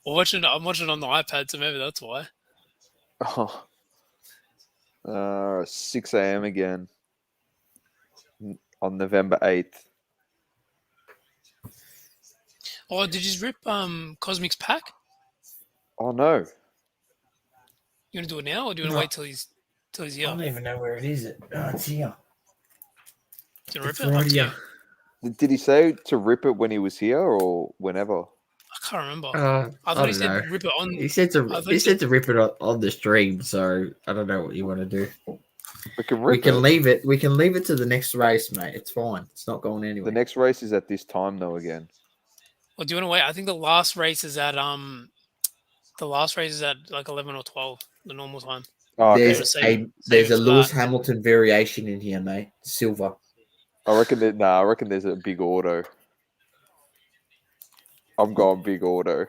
I'm watching on the iPad, so maybe that's why. 6 a.m. again on November 8th. Oh, did you just rip Cosmic's pack? Oh, no. You want to do it now, or do you want to wait till he's I here? don't even know where it is. It's here. Do you want It's to rip it? right Up to here. you. Did he say to rip it when he was here or whenever? I can't remember. I thought he don't said know. rip it on. He said I to thought he said to rip it on the stream, so I don't know what you want to do. We can We rip can it. leave it. We can leave it to the next race, mate. It's fine. It's not going The anywhere. next race is at this time, though, again. Well, do you want to wait? I think the last race is at like 11 or 12, the normal time. Oh, okay. There's Save a it for Lewis that. Hamilton variation in here, mate. Silver. I reckon there's a big auto. I'm going big auto.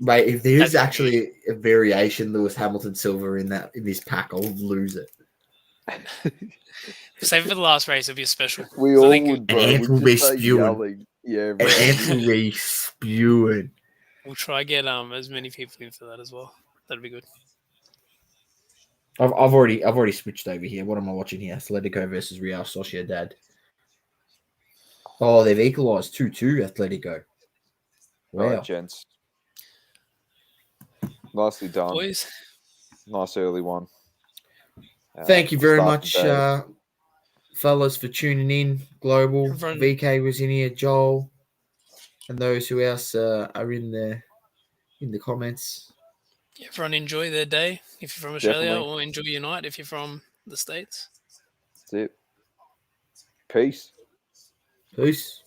Mate, if there is That'd be actually a variation Lewis Hamilton silver in this pack, I'll lose it. Save it for the last race. It'll be a special. We So I all think would, bro. And Ant We'd will just be start spewing. yelling. Yeah, bro. And Ant will be spewing. we'll try get as many people in for that as well. That'd be good. I've already switched over here. What am I watching here? Atletico versus Real Sociedad. Oh, they've equalised 2-2, Atletico. All Wow. right, gents. Nicely done. Boys, Nice early one. Thank you we'll very start much, today. fellas, for tuning in. Global. Everyone- VK was in here, Joel, and those who else are in the comments. everyone enjoy their day if you're from Australia, Definitely. or enjoy your night if you're from the States. That's it. Peace. Peace.